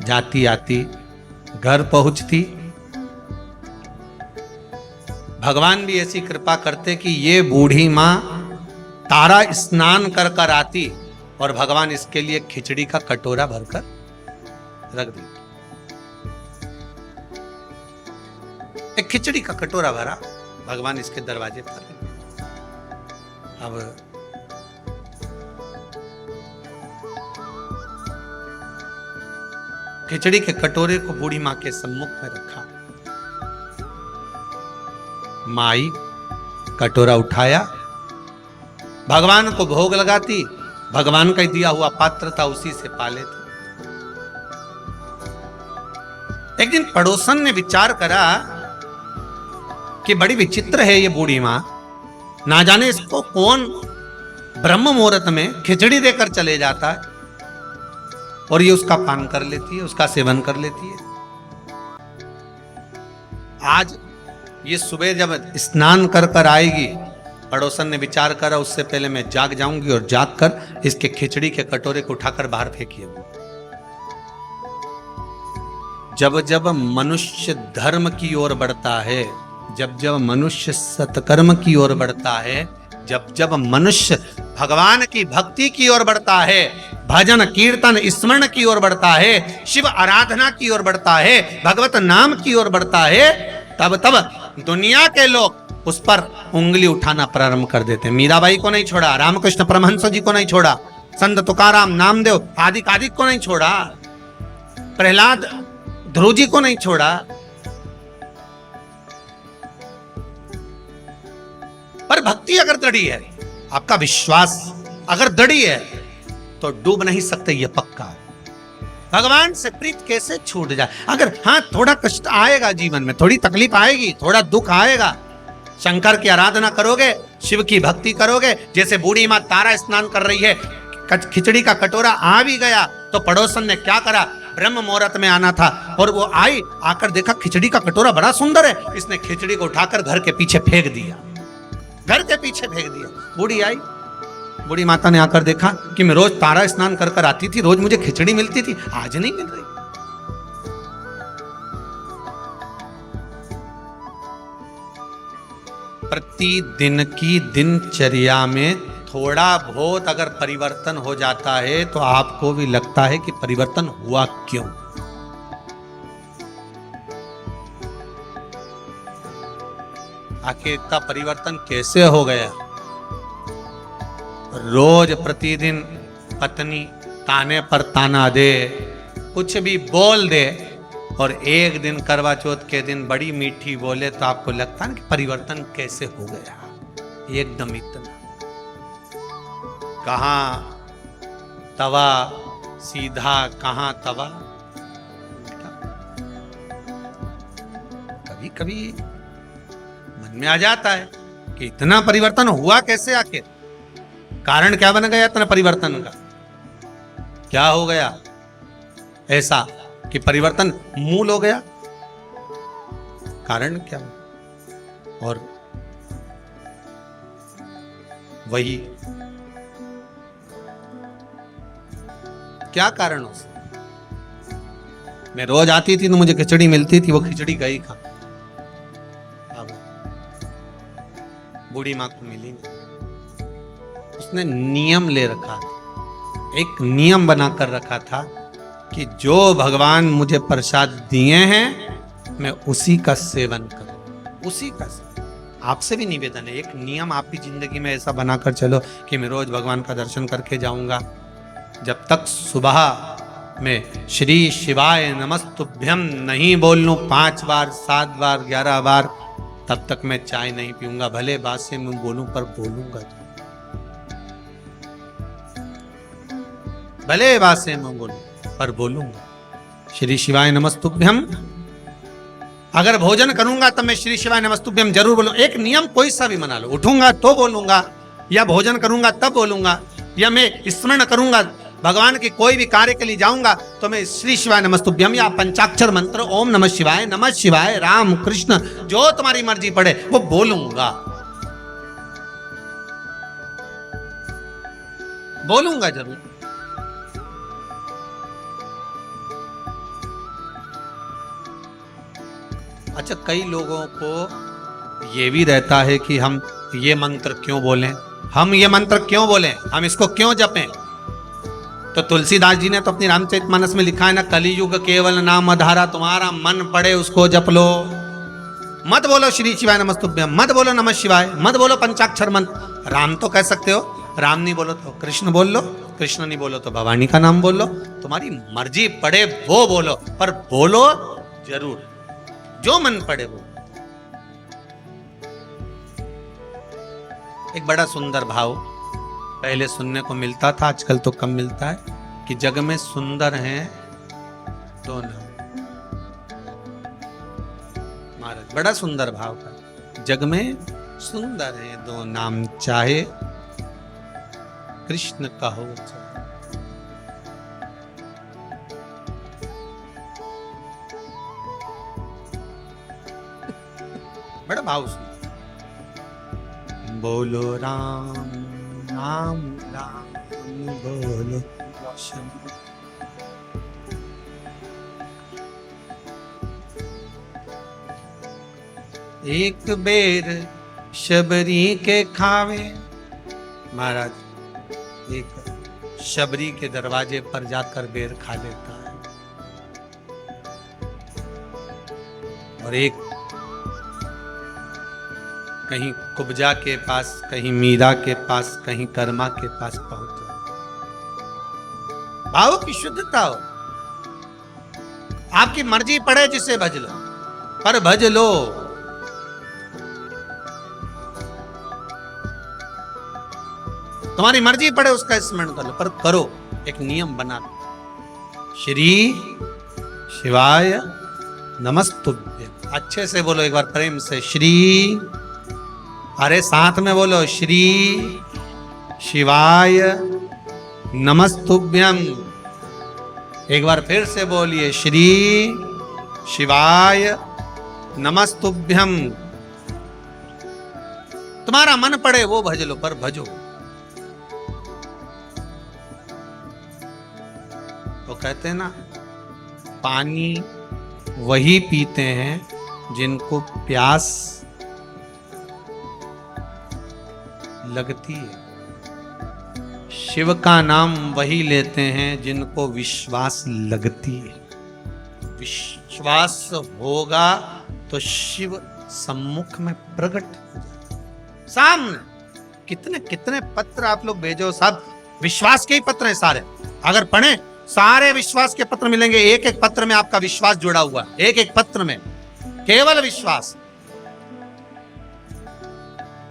जाती आती घर पहुंचती, भगवान भी ऐसी कृपा करते कि ये बूढ़ी मां तारा स्नान कर कर आती और भगवान इसके लिए खिचड़ी का कटोरा भरकर रख देते। एक खिचड़ी का कटोरा भरा, भगवान इसके दरवाजे पर। अब खिचड़ी के कटोरे को बूढ़ी मां के सम्मुख में रखा। माई कटोरा उठाया, भगवान को भोग लगाती, भगवान का दिया हुआ पात्र था, उसी से पाले थे। एक दिन पड़ोसन ने विचार करा कि बड़ी विचित्र है ये बूढ़ी मां, ना जाने इसको कौन ब्रह्म मुहूर्त में खिचड़ी देकर चले जाता है और ये उसका पान कर लेती है, उसका सेवन कर लेती है। आज ये सुबह जब स्नान कर कर आएगी, पड़ोसन ने विचार करा उससे पहले मैं जाग जाऊंगी और जाग कर इसके खिचड़ी के कटोरे को उठाकर बाहर फेंकिए। जब जब मनुष्य धर्म की ओर बढ़ता है, जब जब मनुष्य सत्कर्म की ओर बढ़ता है, जब जब मनुष्य भगवान की भक्ति की ओर बढ़ता है, भजन कीर्तन स्मरण की ओर बढ़ता है, शिव आराधना की ओर बढ़ता है, भगवत नाम की ओर बढ़ता है, तब तब दुनिया के लोग उस पर उंगली उठाना प्रारंभ कर देते हैं। मीराबाई को नहीं छोड़ा, रामकृष्ण परमहंस जी को नहीं छोड़ा, संत तुकाराम, नामदेव आदि को नहीं छोड़ा, प्रहलाद ध्रुव जी को नहीं छोड़ा। पर भक्ति अगर दृढ़ी है, आपका विश्वास अगर दृढ़ी है, तो डूब नहीं सकते, ये पक्का है। भगवान से प्रीत कैसे छूट जाए? अगर हाँ थोड़ा कष्ट आएगा जीवन में, थोड़ी तकलीफ आएगी, थोड़ा दुख आएगा, शंकर की आराधना करोगे, शिव की भक्ति करोगे, जैसे बूढ़ी मां तारा स्नान कर रही है, खिचड़ी का कटोरा आ भी गया तो पड़ोसन ने क्या करा, ब्रह्म मुहूर्त में आना था और वो आई, आकर देखा खिचड़ी का कटोरा बड़ा सुंदर है, इसने खिचड़ी को उठाकर घर के पीछे फेंक दिया, घर के पीछे फेंक दिया। बूढ़ी आई, बूढ़ी माता ने आकर देखा कि मैं रोज तारा स्नान कर कर आती थी, रोज मुझे खिचड़ी मिलती थी, आज नहीं मिल रही। प्रतिदिन की दिनचर्या में थोड़ा बहुत अगर परिवर्तन हो जाता है तो आपको भी लगता है कि परिवर्तन हुआ क्यों। आखिर इतना परिवर्तन कैसे हो गया? रोज प्रतिदिन पत्नी ताने पर ताना दे, कुछ भी बोल दे, और एक दिन करवा चौथ के दिन बड़ी मीठी बोले तो आपको लगता है कि परिवर्तन कैसे हो गया एकदम इतना। कहां तवा सीधा, कहां तवा। कभी कभी मन में आ जाता है कि इतना परिवर्तन हुआ कैसे, आखिर कारण क्या बन गया इतना परिवर्तन का? क्या हो गया ऐसा कि परिवर्तन मूल हो गया? कारण क्या? और वही क्या कारण हो? मैं रोज आती थी तो मुझे खिचड़ी मिलती थी, वो खिचड़ी गई कहां? अब बूढ़ी मां को मिली नहीं। उसने नियम ले रखा था, एक नियम बनाकर रखा था कि जो भगवान मुझे प्रसाद दिए हैं मैं उसी का सेवन करूं, उसी का सेवन। आपसे भी निवेदन है, एक नियम आप भी जिंदगी में ऐसा बनाकर चलो कि मैं रोज भगवान का दर्शन करके जाऊंगा। जब तक सुबह में श्री शिवाय नमस्तुभ्यम नहीं बोल लूं 5 बार, 7 बार, 11 बार, तब तक मैं चाय नहीं पीऊंगा। भले बात से मैं बोलूं पर बोलूंगा, भले बात से मैं बोलूं पर बोलूंगा। श्री शिवाय नमस्तुभ्यम। अगर भोजन करूंगा तब मैं श्री शिवाय नमस्तुभ्यम जरूर बोलूं। एक नियम कोई सा भी बना लो, उठूंगा तो बोलूंगा, या भोजन करूंगा तब बोलूंगा, या मैं स्मरण करूंगा भगवान के कोई भी कार्य के लिए जाऊंगा तो मैं श्री शिवाय नमस्तुभ्यम या पंचाक्षर मंत्र ओम नमः शिवाय, राम कृष्ण जो तुम्हारी मर्जी पड़े वो बोलूंगा, बोलूंगा जरूर। अच्छा, कई लोगों को ये भी रहता है कि हम ये मंत्र क्यों बोलें, हम ये मंत्र क्यों बोलें, हम इसको क्यों जपें। तो तुलसीदास जी ने तो अपनी रामचरितमानस में लिखा है ना, कलियुग केवल नाम आधारा, तुम्हारा मन पड़े उसको जप लो। मत बोलो श्री शिवाय नमस्तुभ्यम, मत बोलो नमः शिवाय, मत बोलो पंचाक्षर मंत्र। राम तो कह सकते हो, राम नहीं बोलो तो कृष्ण बोल लो, कृष्ण नहीं बोलो तो भवानी का नाम बोल लो, तुम्हारी मर्जी पड़े वो बोलो, पर बोलो जरूर, जो मन पड़े वो। एक बड़ा सुंदर भाव पहले सुनने को मिलता था, आजकल तो कम मिलता है, कि जग में सुंदर हैं दो नाम। महाराज बड़ा सुंदर भाव था, जग में सुंदर हैं दो नाम, चाहे कृष्ण का हो चाहे। बड़ा भाव सुन, बोलो राम राम राम बोलो शंभु। एक बेर शबरी के खावे। महाराज एक शबरी के दरवाजे पर जाकर बेर खा लेता है, और एक कहीं कुब्जा के पास, कहीं मीरा के पास, कहीं कर्मा के पास पहुंच जाए। भाव की शुद्धता हो, आपकी मर्जी पड़े जिसे भज लो, पर भज लो। तुम्हारी मर्जी पड़े उसका स्मरण कर लो, पर करो, एक नियम बना लो। श्री शिवाय नमस्तुभ्यम। अच्छे से बोलो एक बार प्रेम से, श्री, अरे साथ में बोलो, श्री शिवाय नमस्तुभ्यम। एक बार फिर से बोलिए, श्री शिवाय नमस्तुभ्यम। तुम्हारा मन पड़े वो भज लो, पर भजो। तो कहते हैं ना, पानी वही पीते हैं जिनको प्यास लगती है, शिव का नाम वही लेते हैं जिनको विश्वास लगती है। विश्वास होगा तो शिव सम्मुख में प्रकट हो जाए सामने। कितने कितने पत्र आप लोग भेजो, सब विश्वास के ही पत्र हैं सारे। अगर पढ़े सारे विश्वास के पत्र मिलेंगे, एक एक पत्र में आपका विश्वास जुड़ा हुआ, एक एक पत्र में केवल विश्वास,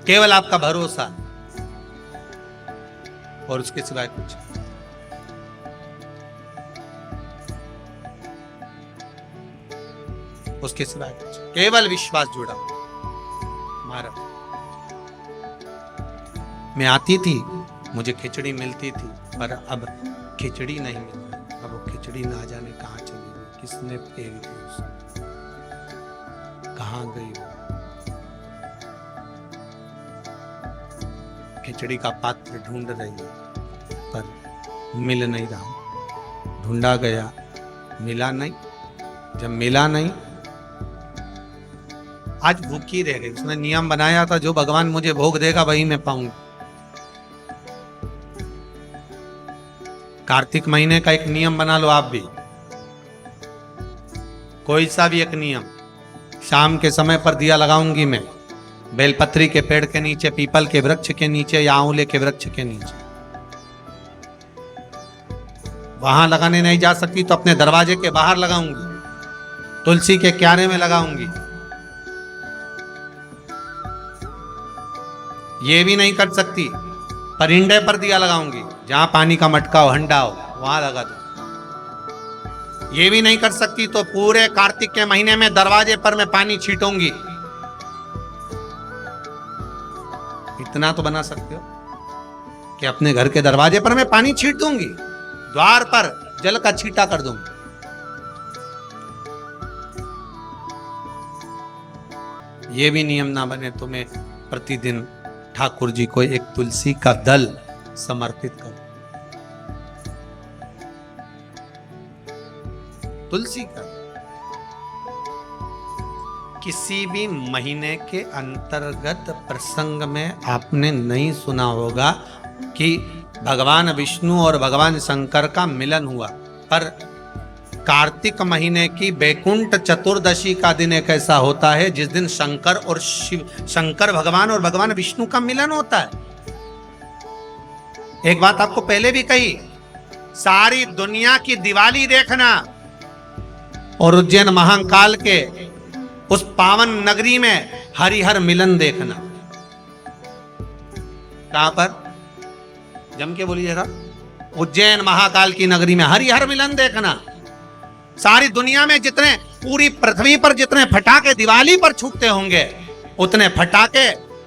केवल आपका भरोसा, और उसके सिवाय कुछ। उसके सिवाय कुछ, केवल विश्वास जुड़ा। महाराज मैं आती थी, मुझे खिचड़ी मिलती थी, पर अब खिचड़ी नहीं मिलती। अब वो खिचड़ी ना जाने कहाँ चली गई, किसने फेंक दी उसको, कहाँ गई वो। खिचड़ी का पात्र ढूंढ रही है पर मिल नहीं रहा। ढूंढा गया, मिला नहीं। जब मिला नहीं, आज भूखी रह गई। उसने नियम बनाया था, जो भगवान मुझे भोग देगा वही मैं पाऊंगा। कार्तिक महीने का एक नियम बना लो आप भी, कोई सा भी एक नियम। शाम के समय पर दिया लगाऊंगी मैं, बेलपत्री के पेड़ के नीचे, पीपल के वृक्ष के नीचे या आंवले के वृक्ष के नीचे। वहां लगाने नहीं जा सकती तो अपने दरवाजे के बाहर लगाऊंगी, तुलसी के क्यारे में लगाऊंगी। ये भी नहीं कर सकती, परिंदे पर दिया लगाऊंगी, जहां पानी का मटका हो, हंडा हो, वहां लगा दो। ये भी नहीं कर सकती तो पूरे कार्तिक के महीने में दरवाजे पर मैं पानी छीटूंगी। इतना तो बना सकते हो कि अपने घर के दरवाजे पर मैं पानी छीट दूंगी, द्वार पर जल का छींटा कर दूंगी। ये भी नियम ना बने तो मैं प्रतिदिन ठाकुर जी को एक तुलसी का दल समर्पित करूं। तुलसी का किसी भी महीने के अंतर्गत प्रसंग में आपने नहीं सुना होगा कि भगवान विष्णु और भगवान शंकर का मिलन हुआ, पर कार्तिक महीने की बैकुंठ चतुर्दशी का दिन एक ऐसा होता है जिस दिन शंकर और शंकर भगवान और भगवान विष्णु का मिलन होता है। एक बात आपको पहले भी कही, सारी दुनिया की दिवाली देखना और उज्जैन महाकाल के उस पावन नगरी में हरिहर मिलन देखना। कहां पर? जम के बोलिए जरा। उज्जैन महाकाल की नगरी में हरिहर मिलन देखना। सारी दुनिया में जितने, पूरी पृथ्वी पर जितने फटाके दिवाली पर छूटते होंगे, उतने फटाके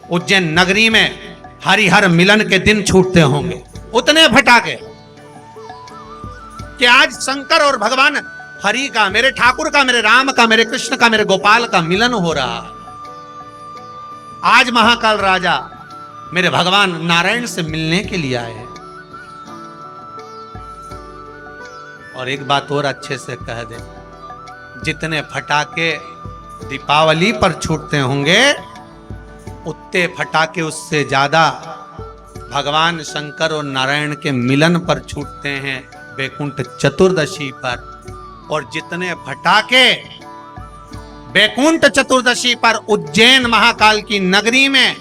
उज्जैन नगरी में हरिहर मिलन के दिन छूटते होंगे। उतने फटाके कि आज शंकर और भगवान हरि का, मेरे ठाकुर का, मेरे राम का, मेरे कृष्ण का, मेरे गोपाल का मिलन हो रहा है। आज महाकाल राजा मेरे भगवान नारायण से मिलने के लिए आए हैं। और एक बात और अच्छे से कह दे, जितने फटाके दीपावली पर छूटते होंगे, उतने फटाके उससे ज्यादा भगवान शंकर और नारायण के मिलन पर छूटते हैं बैकुंठ चतुर्दशी पर। और जितने फटाके बैकुंठ चतुर्दशी पर उज्जैन महाकाल की नगरी में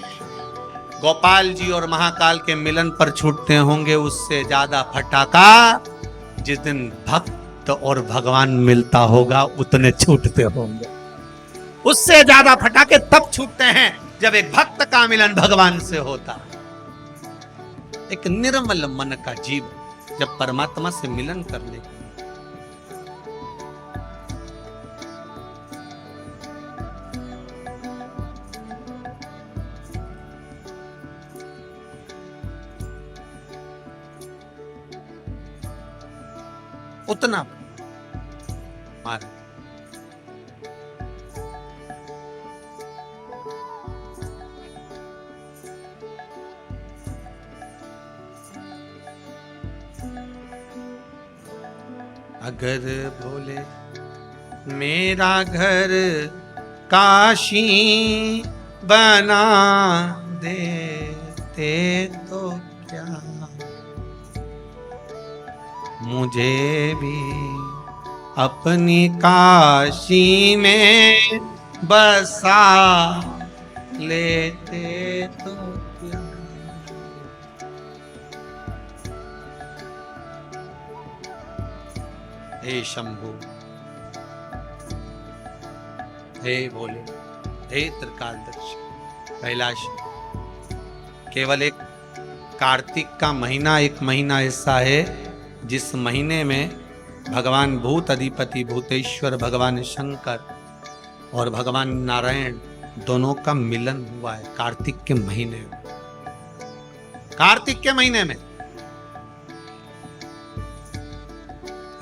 गोपाल जी और महाकाल के मिलन पर छूटते होंगे, उससे ज्यादा फटाका जिस दिन भक्त और भगवान मिलता होगा उतने छूटते होंगे। उससे ज्यादा फटाके तब छूटते हैं जब एक भक्त का मिलन भगवान से होता। एक निर्मल मन का जीव जब परमात्मा से मिलन कर ले, उतना मार। अगर बोले मेरा घर काशी बना देते तो क्या, मुझे भी अपनी काशी में बसा लेते तो क्या। हे शंभु, हे भोले, हे त्रिकालदर्शी कैलाश, केवल एक कार्तिक का महीना, एक महीना ऐसा है जिस महीने में भगवान भूत अधिपति भूतेश्वर भगवान शंकर और भगवान नारायण दोनों का मिलन हुआ है। कार्तिक के महीने में, कार्तिक के महीने में।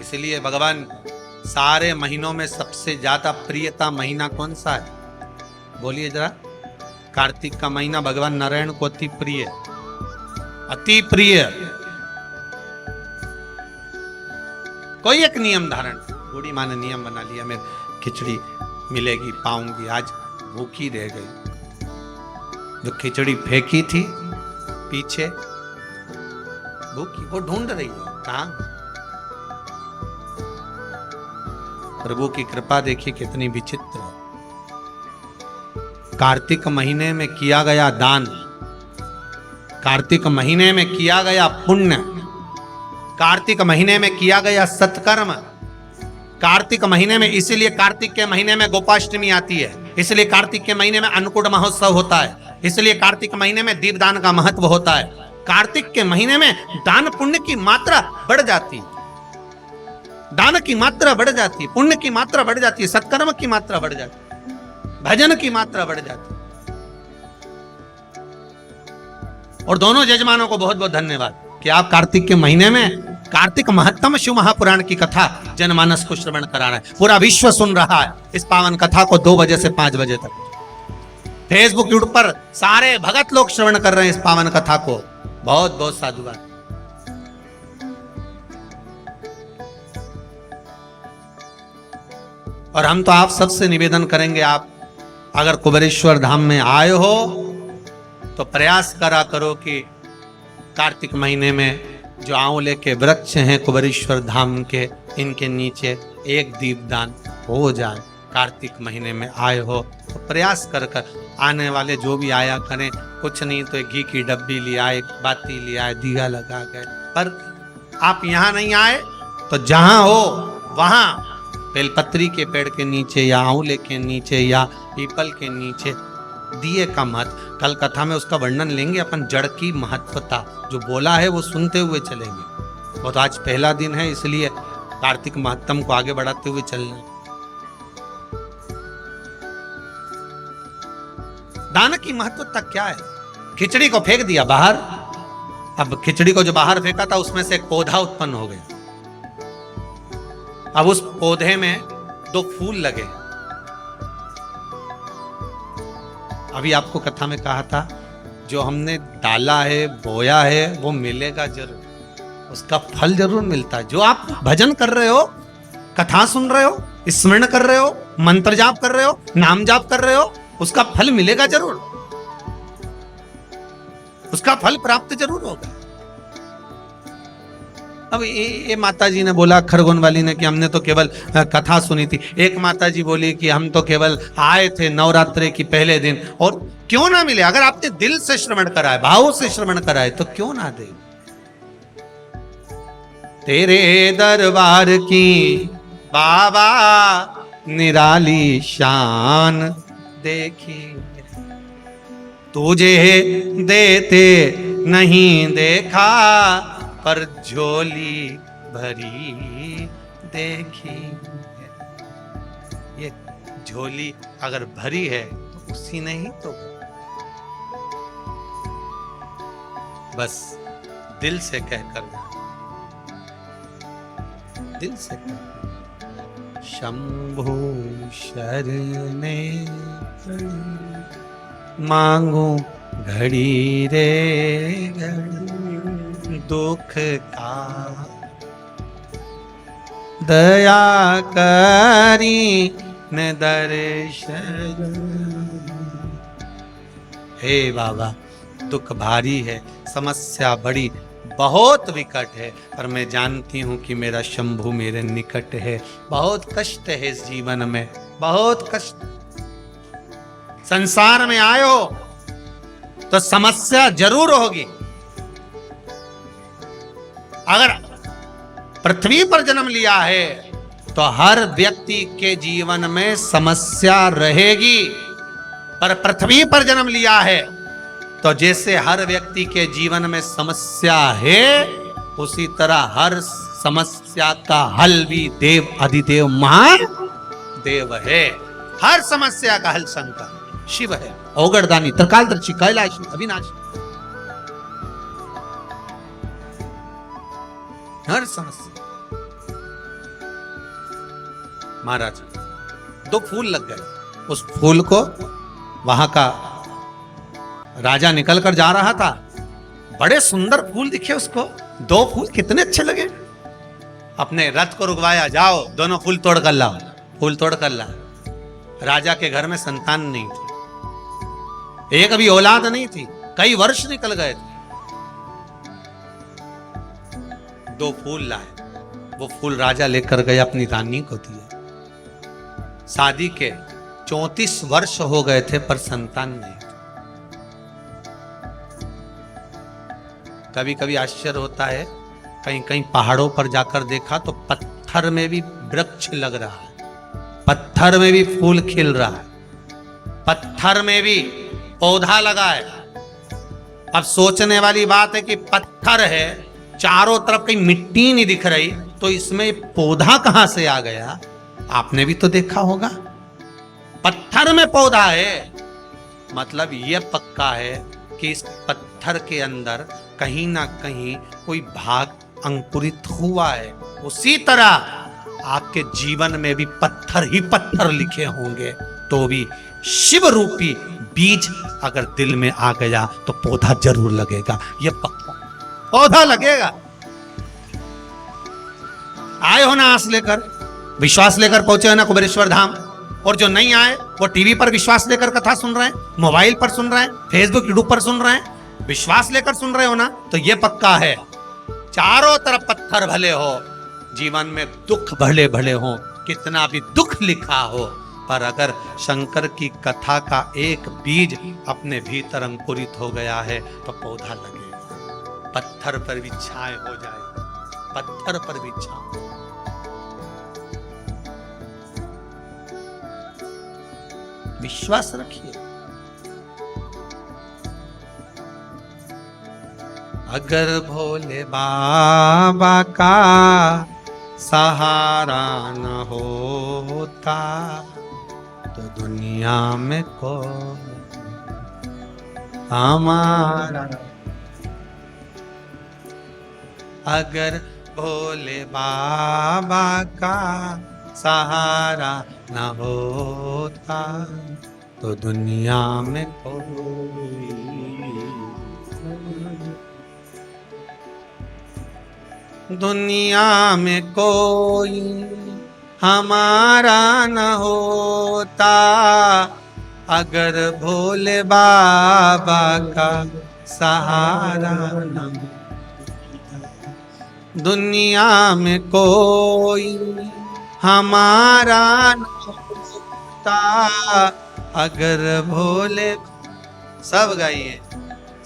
इसलिए भगवान सारे महीनों में सबसे ज्यादा प्रियता महीना कौन सा है? बोलिए जरा। कार्तिक का महीना भगवान नारायण को अति प्रिय, अति प्रिय। कोई एक नियम धारण, बूढ़ी माँ ने नियम बना लिया, मैं खिचड़ी मिलेगी पाऊंगी, आज भूखी रह गई। जो खिचड़ी फेंकी थी पीछे भूखी, वो ढूंढ रही है कहां। प्रभु की कृपा देखिए कितनी विचित्र है। कार्तिक महीने में किया गया दान, कार्तिक महीने में किया गया पुण्य, कार्तिक महीने में किया गया सत्कर्म, कार्तिक महीने में, इसीलिए कार्तिक के महीने में गोपाष्टमी आती है, इसलिए कार्तिक के महीने में अन्नकूट महोत्सव होता है, इसलिए कार्तिक महीने में दीपदान का महत्व होता है। कार्तिक के महीने में दान पुण्य की मात्रा बढ़ जाती है, दान की मात्रा बढ़ जाती है, पुण्य की मात्रा बढ़ जाती है, सत्कर्म की मात्रा बढ़ जाती है, भजन की मात्रा बढ़ जाती है। और दोनों यजमानों को बहुत बहुत धन्यवाद कि आप कार्तिक के महीने में कार्तिक महत्तम शिव महापुराण की कथा जनमानस को श्रवण करा रहे हैं। पूरा विश्व सुन रहा है इस पावन कथा को 2 बजे से 5 बजे तक। फेसबुक यूट्यूब पर सारे भगत लोग श्रवण कर रहे हैं इस पावन कथा को। बहुत बहुत साधुवाद। और हम तो आप सबसे निवेदन करेंगे, आप अगर कुबेरेश्वर धाम में आए हो तो प्रयास करा करो कि कार्तिक महीने में जो आंवले के वृक्ष हैं कुबेरेश्वर धाम के, इनके नीचे एक दीपदान हो जाए। कार्तिक महीने में आए हो तो प्रयास कर आने वाले जो भी आया करें, कुछ नहीं तो एक घी की डब्बी ले आए, बाती ले आए, दिया लगा गए। पर आप यहाँ नहीं आए तो जहां हो वहां बेलपत्री के पेड़ के नीचे या आंवले के नीचे या पीपल के नीचे दिए का महत्व, कल कथा में उसका वर्णन लेंगे अपन। जड़ की महत्वता जो बोला है वो सुनते हुए चलेंगे। और तो आज पहला दिन है इसलिए कार्तिक महत्तम को आगे बढ़ाते हुए चलना। दान की महत्वता क्या है? खिचड़ी को फेंक दिया बाहर, अब खिचड़ी को जो बाहर फेंका था उसमें से एक पौधा उत्पन्न हो गया। अब उस पौधे में 2 फूल लगे। अभी आपको कथा में कहा था जो हमने डाला है, बोया है, वो मिलेगा जरूर, उसका फल जरूर मिलता है। जो आप भजन कर रहे हो, कथा सुन रहे हो, स्मरण कर रहे हो, मंत्र जाप कर रहे हो, नाम जाप कर रहे हो, उसका फल मिलेगा जरूर, उसका फल प्राप्त जरूर होगा। अब ये माता जी ने बोला, खरगोन वाली ने, कि हमने तो केवल कथा सुनी थी। एक माता जी बोली कि हम तो केवल आए थे नवरात्रे की पहले दिन, और क्यों ना मिले? अगर आपने दिल से श्रवण कराए, भाव से श्रवण कराए तो क्यों ना दे। तेरे दरबार की बाबा निराली शान देखी, तुझे देते नहीं देखा पर झोली भरी देखी। ये झोली अगर भरी है तो उसी ने ही तो, बस दिल से कहकर, दिल से कहकर, शंभु शरणे मांगू घड़ी रे घड़ी दुख का, दया करी न दर्शन। हे बाबा, दुख भारी है, समस्या बड़ी बहुत विकट है, पर मैं जानती हूं कि मेरा शंभु मेरे निकट है। बहुत कष्ट है इस जीवन में, बहुत कष्ट। संसार में आए हो तो समस्या जरूर होगी। अगर पृथ्वी पर जन्म लिया है तो हर व्यक्ति के जीवन में समस्या रहेगी। पर पृथ्वी पर जन्म लिया है तो जैसे हर व्यक्ति के जीवन में समस्या है, उसी तरह हर समस्या का हल भी देव अधिदेव महादेव है। हर समस्या का हल शंकर शिव है, औगड़दानी, त्रिकालदर्शी, कैलाशी, अविनाशी। हर समस्या। महाराज 2 फूल लग गए। उस फूल को वहां का राजा निकल कर जा रहा था, बड़े सुंदर फूल दिखे उसको। 2 फूल कितने अच्छे लगे। अपने रथ को रुकवाया, जाओ दोनों फूल तोड़ कर लाओ। फूल तोड़ कर ला। राजा के घर में संतान नहीं थी, एक भी औलाद नहीं थी, कई वर्ष निकल गए थे। 2 फूल लाए। वो फूल राजा लेकर गए, अपनी रानी को दिए। शादी के 34 वर्ष हो गए थे पर संतान नहीं। कभी कभी आश्चर्य होता है, कहीं कहीं पहाड़ों पर जाकर देखा तो पत्थर में भी वृक्ष लग रहा है, पत्थर में भी फूल खिल रहा है, पत्थर में भी पौधा लगा है। अब सोचने वाली बात है कि पत्थर है, चारों तरफ कहीं मिट्टी नहीं दिख रही, तो इसमें पौधा कहां से आ गया? आपने भी तो देखा होगा, पत्थर में पौधा है, मतलब यह पक्का है कि इस पत्थर के अंदर कहीं ना कहीं कोई भाग अंकुरित हुआ है। उसी तरह आपके जीवन में भी पत्थर ही पत्थर लिखे होंगे, तो भी शिव रूपी बीज अगर दिल में आ गया तो पौधा जरूर लगेगा, यह पक्का पौधा लगेगा। आए हो ना आस लेकर, विश्वास लेकर पहुंचे हो ना कुबेरेश्वर धाम, और जो नहीं आए वो टीवी पर विश्वास लेकर कथा सुन रहे हैं, मोबाइल पर सुन रहे हैं, फेसबुक यूट्यूब पर सुन रहे हैं, विश्वास लेकर सुन रहे हो ना, तो ये पक्का है चारों तरफ पत्थर भले हो, जीवन में दुख भले भले हो, कितना भी दुख लिखा हो, पर अगर शंकर की कथा का एक बीज अपने भीतर अंकुरित हो गया है तो पौधा लगेगा, पत्थर पर भी छाए हो जाएगा, पत्थर पर भी छाए। विश्वास रखिए। अगर भोले बाबा का सहारा न होता तो दुनिया में कोई हमारा, अगर भोले बाबा का सहारा न होता तो दुनिया में कोई, दुनिया में कोई हमारा न होता, अगर भोले बाबा का सहारा न, दुनिया में कोई हमारा न होता, अगर भोले, सब गाइए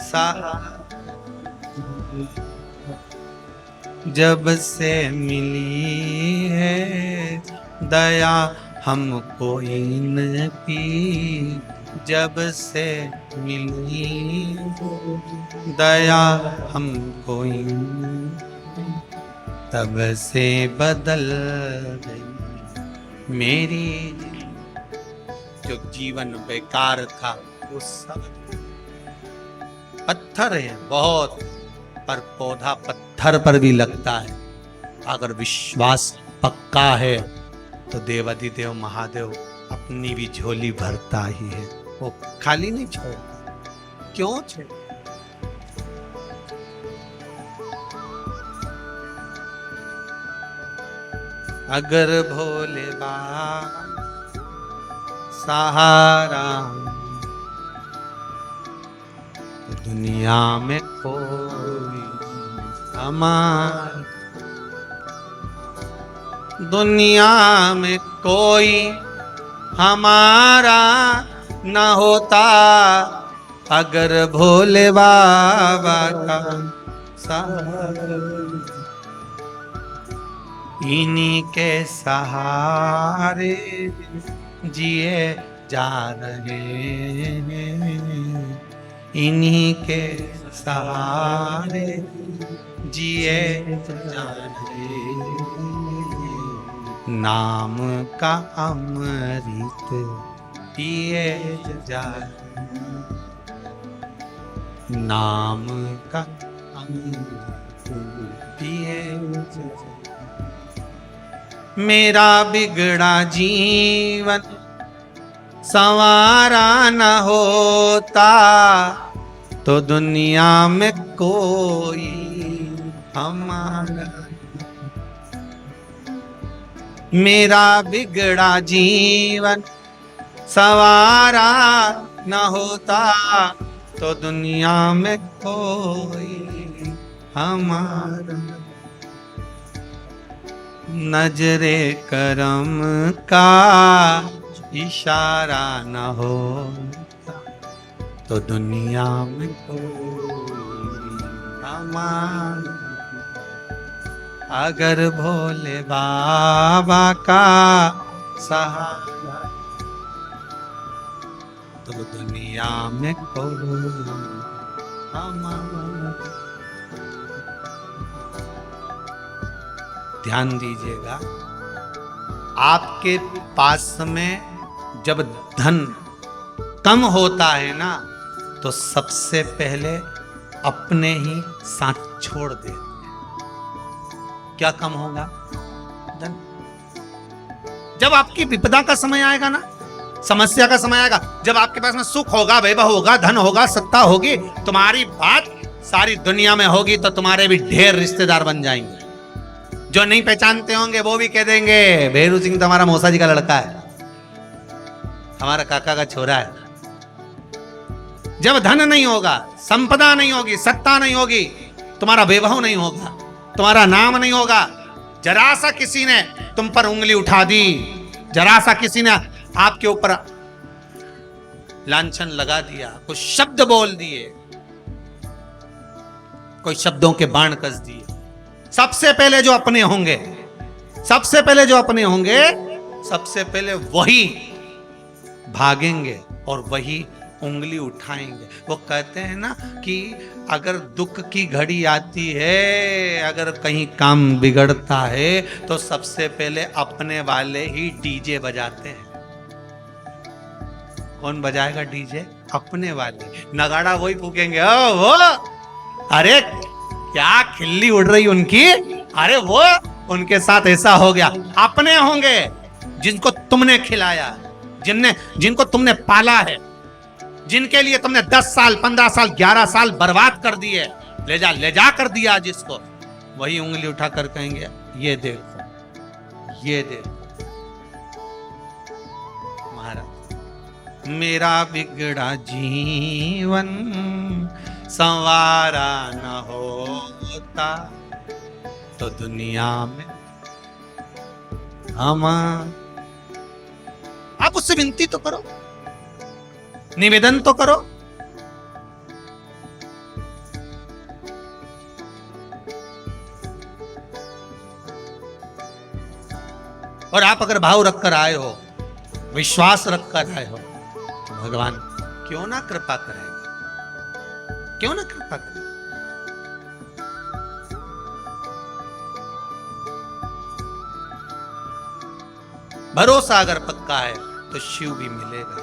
सहारा, जब से मिली है दया हमको इनकी, जब से मिली दया हमको इनकी, तब से बदल गई मेरी, जो जीवन बेकार था वो सब पत्थर है बहुत, पर पौधा पत्थर पर भी लगता है। अगर विश्वास पक्का है तो देवाधिदेव महादेव अपनी भी झोली भरता ही है, वो खाली नहीं छोड़ता। क्यों छोड़? अगर भोले बाबा सहारा तो दुनिया में कोई हमारा, दुनिया में कोई हमारा न होता, अगर भोले बाबा का सहारा, इन्हीं के सहारे जिए जा रहे हैं, इन्हीं के सहारे जिए जा रहे हैं, नाम का अमृत पिए जा रहे हैं, नाम का अमृत पिए जा रहे हैं। मेरा बिगड़ा जीवन संवारा न होता तो दुनिया में कोई हमारा, मेरा बिगड़ा जीवन संवारा न होता तो दुनिया में कोई हमारा, नजरे करम का इशारा न हो तो दुनिया में कोई अमान। अगर भोले बाबा का सहारा तो दुनिया में कोई अमान। ध्यान दीजिएगा, आपके पास में जब धन कम होता है ना, तो सबसे पहले अपने ही साथ छोड़ देते हैं। क्या कम होगा? धन। जब आपकी विपदा का समय आएगा ना, समस्या का समय आएगा, जब आपके पास में सुख होगा, वैभव होगा, धन होगा, सत्ता होगी, तुम्हारी बात सारी दुनिया में होगी, तो तुम्हारे भी ढेर रिश्तेदार बन जाएंगे। जो नहीं पहचानते होंगे वो भी कह देंगे भेरू सिंह तो हमारा मौसा जी का लड़का है, हमारा काका का छोरा है। जब धन नहीं होगा, संपदा नहीं होगी, सत्ता नहीं होगी, तुम्हारा वैभव नहीं होगा, तुम्हारा नाम नहीं होगा, जरा सा किसी ने तुम पर उंगली उठा दी, जरा सा किसी ने आपके ऊपर लांछन लगा दिया, कुछ शब्द बोल दिए, कोई शब्दों के बाण कस दिए, सबसे पहले जो अपने होंगे, सबसे पहले जो अपने होंगे, सबसे पहले वही भागेंगे और वही उंगली उठाएंगे। वो कहते हैं ना कि अगर दुख की घड़ी आती है, अगर कहीं काम बिगड़ता है, तो सबसे पहले अपने वाले ही डीजे बजाते हैं। कौन बजाएगा डीजे? अपने वाले। नगाड़ा वही फूकेंगे, ओ वो, अरे क्या खिल्ली उड़ रही उनकी, अरे वो उनके साथ ऐसा हो गया। अपने होंगे जिनको तुमने खिलाया, जिनको तुमने पाला है, जिनके लिए तुमने 10 साल 15 साल 11 साल बर्बाद कर दिए, ले जा कर दिया जिसको, वही उंगली उठाकर कहेंगे ये देखो, ये देखो महाराज, मेरा बिगड़ा जीवन संवारा न होता तो दुनिया में हम। आप उससे विनती तो करो, निवेदन तो करो। और आप अगर भाव रखकर आए हो, विश्वास रखकर आए हो, तो भगवान क्यों ना कृपा करेगा, क्यों ना कृपा करेगा। भरोसा अगर पक्का है तो शिव भी मिलेगा,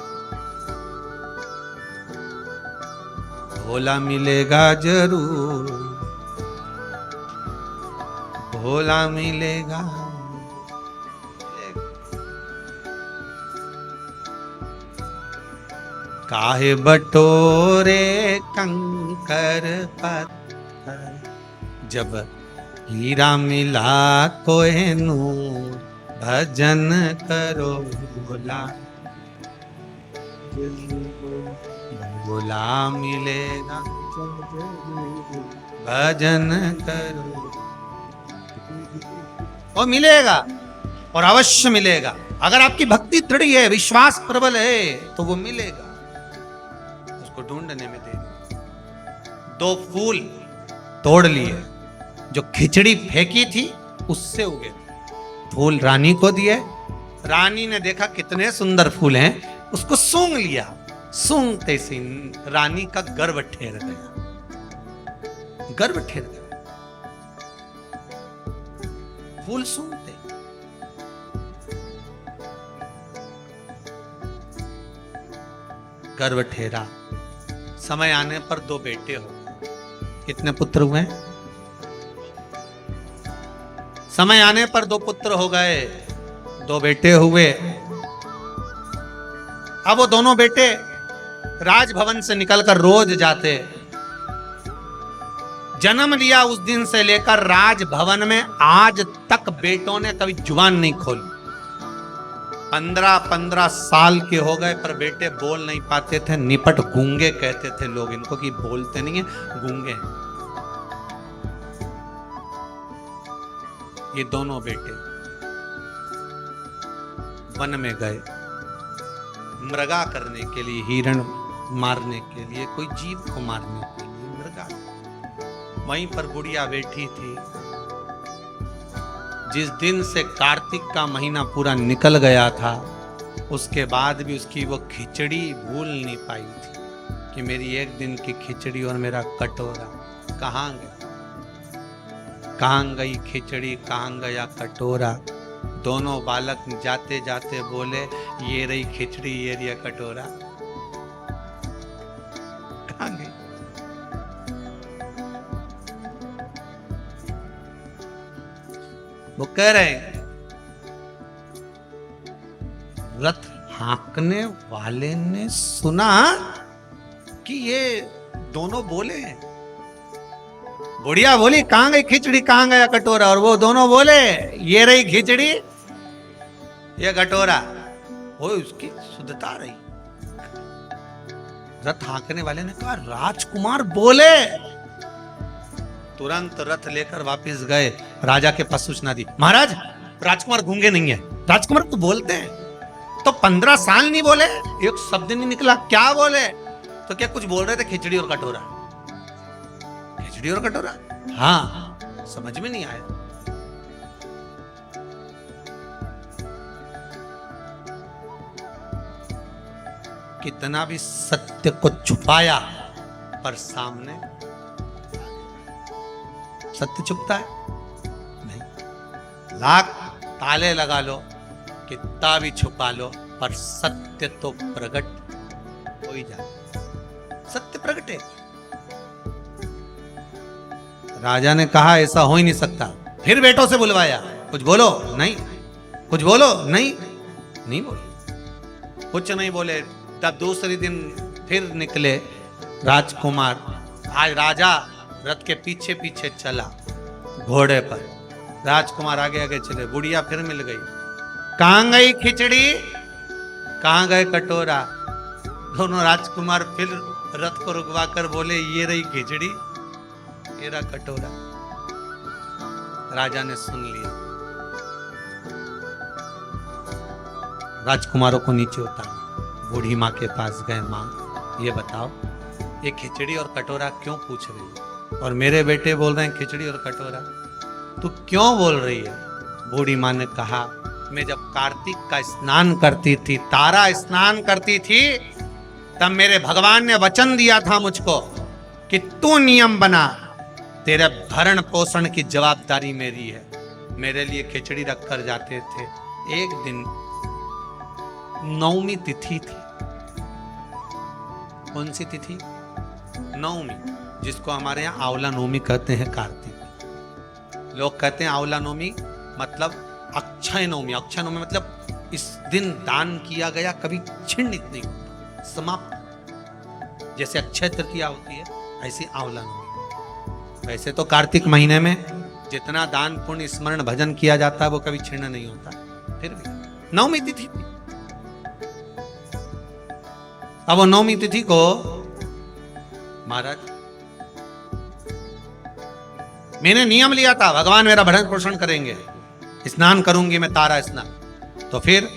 भोला मिलेगा जरूर, भोला मिलेगा। काहे बटोरे कंकर पत्थर, जब हीरा मिला कोहिनूर, भजन करो भोला, भोला मिलेगा, भजन करो। वो मिलेगा और अवश्य मिलेगा। अगर आपकी भक्ति दृढ़ है, विश्वास प्रबल है, तो वो मिलेगा। उसको ढूंढने में देरी। 2 फूल तोड़ लिए, जो खिचड़ी फेंकी थी उससे उगे। फूल रानी को दिए, रानी ने देखा कितने सुंदर फूल हैं, उसको सूंघ लिया। सूंघते से रानी का गर्भ ठेर गया, गर्भ ठेर गया। फूल सूंघते, गर्भ ठेरा। समय आने पर 2 बेटे हो गए। कितने पुत्र हुए? समय आने पर 2 पुत्र हो गए, 2 बेटे हुए। अब वो दोनों बेटे राजभवन से निकलकर रोज जाते। जन्म लिया उस दिन से लेकर राजभवन में आज तक बेटों ने कभी जुबान नहीं खोली। 15-15 साल के हो गए पर बेटे बोल नहीं पाते थे। निपट गूंगे कहते थे लोग इनको, कि बोलते नहीं है, गूंगे। ये दोनों बेटे वन में गए, मृगा करने के लिए, हिरण मारने के लिए, कोई जीव को मारने के लिए मृगा। वहीं पर गुड़िया बैठी थी। जिस दिन से कार्तिक का महीना पूरा निकल गया था, उसके बाद भी उसकी वो खिचड़ी भूल नहीं पाई थी कि मेरी एक दिन की खिचड़ी और मेरा कटोरा कहाँ गया, कहाँ गई खिचड़ी, कहाँ गया कटोरा। दोनों बालक जाते जाते बोले, ये रही खिचड़ी, ये रही कटोरा, कहाँ गई। वो कह रहे हैं, रथ हाँकने वाले ने सुना कि ये दोनों बोले हैं। बुढ़िया बोली, कहां गई खिचड़ी, कहां गया कटोरा, और वो दोनों बोले, ये रही खिचड़ी, ये कटोरा। वो उसकी शुद्धता रही। रथ हाँकने वाले ने कहा, राजकुमार बोले। तुरंत रथ लेकर वापस गए, राजा के पास सूचना दी, महाराज राजकुमार गूंगे नहीं है, राजकुमार तो बोलते हैं। तो 15 साल नहीं बोले, एक शब्द नहीं निकला, क्या बोले? तो क्या कुछ बोल रहे थे, खिचड़ी और कटोरा, खिचड़ी और कटोरा। हाँ, समझ में नहीं आया। कितना भी सत्य को छुपाया, पर सामने सत्य छुपता है नहीं। लाख ताले लगा लो, कितना भी छुपा लो, पर सत्य तो प्रकट हो ही जाए। सत्य प्रकट है। राजा ने कहा, ऐसा हो ही नहीं सकता। फिर बेटों से बुलवाया, कुछ बोलो, नहीं, कुछ बोलो, नहीं, नहीं बोले, कुछ नहीं बोले। तब दूसरे दिन फिर निकले राजकुमार। आज राजा रथ के पीछे पीछे चला घोड़े पर, राजकुमार आगे आगे चले। बुढ़िया फिर मिल गई, कहां गई खिचड़ी, कहां गए कटोरा। दोनों राजकुमार फिर रथ को रुकवा कर बोले, ये रही खिचड़ी, ये रहा कटोरा। राजा ने सुन लिया। राजकुमारों को नीचे उतारा, बूढ़ी माँ के पास गए। माँ, ये बताओ, ये खिचड़ी और कटोरा क्यों पूछ रही है? और मेरे बेटे बोल रहे हैं खिचड़ी और कटोरा, तू क्यों बोल रही है? बूढ़ी माँ ने कहा, मैं जब कार्तिक का स्नान करती थी, तारा स्नान करती थी, तब मेरे भगवान ने वचन दिया था मुझको कि तू नियम बना, तेरे भरण पोषण की जवाबदारी मेरी है। मेरे लिए खिचड़ी रख कर जाते थे। एक दिन नवमी तिथि थी। कौन सी तिथि? नवमी, जिसको हमारे यहाँ आंवला नवमी कहते हैं। कार्तिक लोग कहते हैं आंवला नवमी मतलब अक्षय नवमी। अक्षय नवमी मतलब इस दिन दान किया गया कभी छिन्नित नहीं होता, समाप्त। जैसे अक्षय तृतीया होती है, ऐसी आंवला नवमी। वैसे तो कार्तिक महीने में जितना दान पुण्य स्मरण भजन किया जाता है वो कभी छिन्न नहीं होता, फिर भी नवमी तिथि थी। अब वो नवमी तिथि को महाराज मैंने नियम लिया था, भगवान मेरा भरण पोषण करेंगे, स्नान करूंगी मैं, तारा स्नान। तो फिर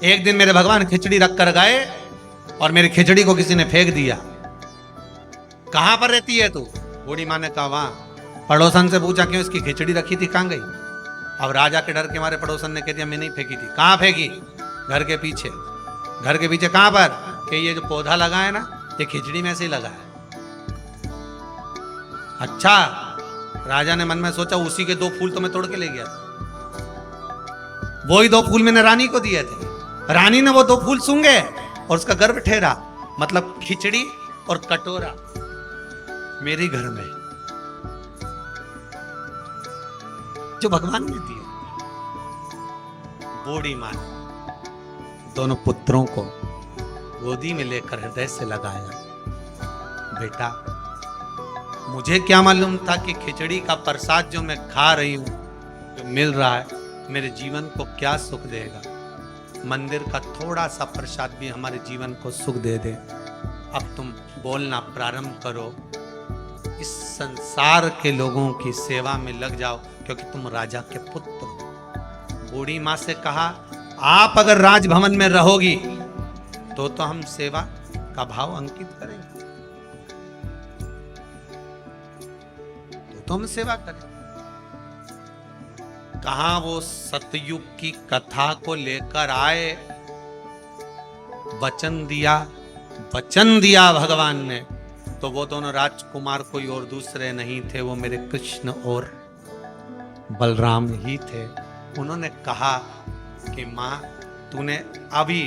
एक दिन मेरे भगवान खिचड़ी रख कर गए और मेरी खिचड़ी को किसी ने फेंक दिया। कहां पर रहती है तू? बूढ़ी माँ ने कहा, वहां। पड़ोसन से पूछा, क्यों इसकी खिचड़ी रखी थी, कहां गई? अब राजा के डर के मारे पड़ोसन ने कह दिया, मैं नहीं फेंकी थी। कहां फेंकी? घर के पीछे। घर के पीछे कहां पर? कि ये जो पौधा लगा है ना, ये खिचड़ी में से ही लगा है। अच्छा, राजा ने मन में सोचा, उसी के 2 फूल तो मैं तोड़ के ले गया था, वही 2 फूल मैंने रानी को दिए थे। रानी ने वो 2 फूल सूंघे और उसका गर्भ ठहरा। मतलब खिचड़ी और कटोरा मेरे घर में जो भगवान ने दिया। बूढ़ी मां ने दोनों पुत्रों को गोदी में लेकर हृदय से लगाया, बेटा मुझे क्या मालूम था कि खिचड़ी का प्रसाद जो मैं खा रही हूं, जो मिल रहा है, मेरे जीवन को क्या सुख देगा। मंदिर का थोड़ा सा प्रसाद भी हमारे जीवन को सुख दे दे। अब तुम बोलना प्रारंभ करो, इस संसार के लोगों की सेवा में लग जाओ, क्योंकि तुम राजा के पुत्र हो। बूढ़ी माँ से कहा, आप अगर राजभवन में रहोगी तो हम सेवा का भाव अंकित करेंगे, तो हम सेवा करें। कहां वो सतयुग की कथा को लेकर आए, वचन दिया भगवान ने, तो वो दोनों राजकुमार कोई और दूसरे नहीं थे, वो मेरे कृष्ण और बलराम ही थे। उन्होंने कहा कि माँ तूने अभी,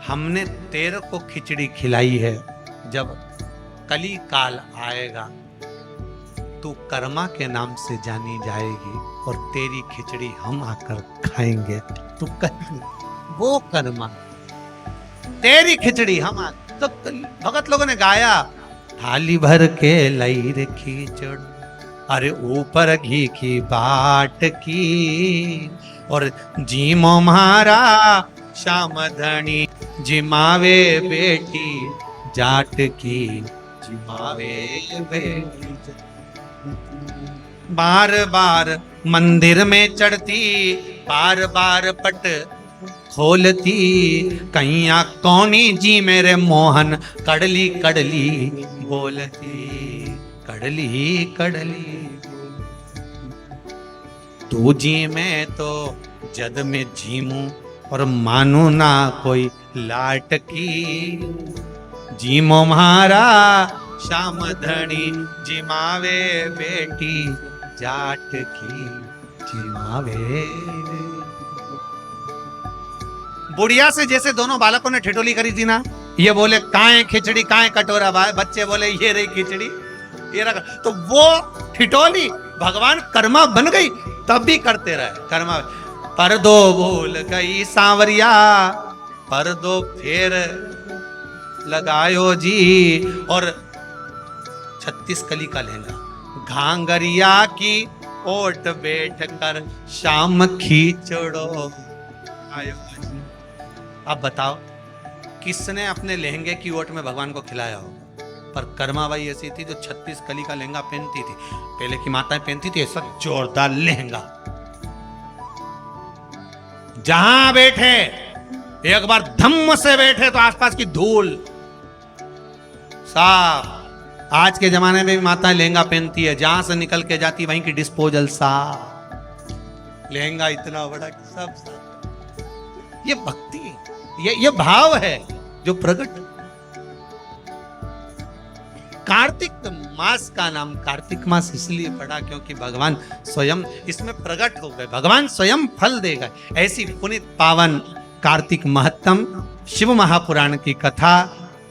हमने तेरे को खिचड़ी खिलाई है, जब कली काल आएगा तू कर्मा के नाम से जानी जाएगी और तेरी खिचड़ी हम आकर खाएंगे। तू वो कर्मा, तेरी खिचड़ी हम तो भगत लोगों ने गाया, थाली भर के लई रे खिचड़, अरे ऊपर घी की बाट की, और जीमो म्हारा श्याम धनी, जिमावे बेटी जाट की, जिमावे बेटी। बार बार मंदिर में चढ़ती, बार बार पट खोलती, कैया कौनी जी मेरे मोहन, कड़ली कड़ली बोलती, कड़ली कड़ली। तू जी में तो जद में जीमू, और मानू ना कोई लाट की, जीमो म्हारा श्याम धनी, जिमावे बेटी जाट की, जिमावे। बुढ़िया से जैसे दोनों बालकों ने ठिठोली करी थी ना, ये बोले काहे खिचड़ी काहे कटोरा, बच्चे बोले ये रही खिचड़ी ये रखा, तो वो ठिठोली भगवान कर्मा बन गई, तब भी करते रहे कर्मा। पर दो भूल गई सांवरिया, पर दो फेर लगायो जी, और 36 कली का लहंगा, घांगरिया की ओट बैठ कर शाम खींचड़ो आयो। अब बताओ किसने अपने लहंगे की ओट में भगवान को खिलाया हो? पर कर्माबाई ऐसी थी जो 36 कली का लहंगा पहनती थी। पहले की माताएं पहनती थी ऐसा जोरदार लहंगा, जहां बैठे एक बार धम्म से बैठे तो आसपास की धूल साफ। आज के जमाने में भी माताएं लहंगा पहनती है, जहां से निकल के जाती वहीं की डिस्पोजल साफ, लहंगा इतना बड़ा कि सब साफ। ये भक्ति, ये भाव है जो प्रकट। कार्तिक मास का नाम कार्तिक मास इसलिए पड़ा क्योंकि भगवान स्वयं इसमें प्रकट हो गए, भगवान स्वयं फल देगा। ऐसी पुनित पावन कार्तिक महत्तम शिव महापुराण की कथा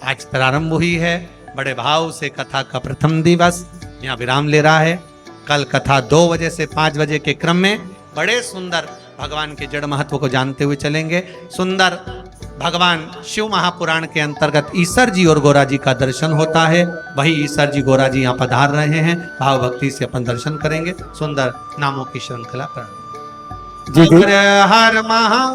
आज प्रारंभ हुई है। बड़े भाव से कथा का प्रथम दिवस यहाँ विराम ले रहा है। कल कथा 2 बजे से 5 बजे के क्रम में बड़े सुंदर भगवान के जड़ महत्व को जानते हुए चलेंगे। सुंदर भगवान शिव महापुराण के अंतर्गत ईसर जी और गोरा जी का दर्शन होता है। वही ईसर जी गोरा जी यहाँ पधार रहे हैं, भाव भक्ति से अपन दर्शन करेंगे। सुंदर नामों की श्रृंखला प्रारंभ। हर महा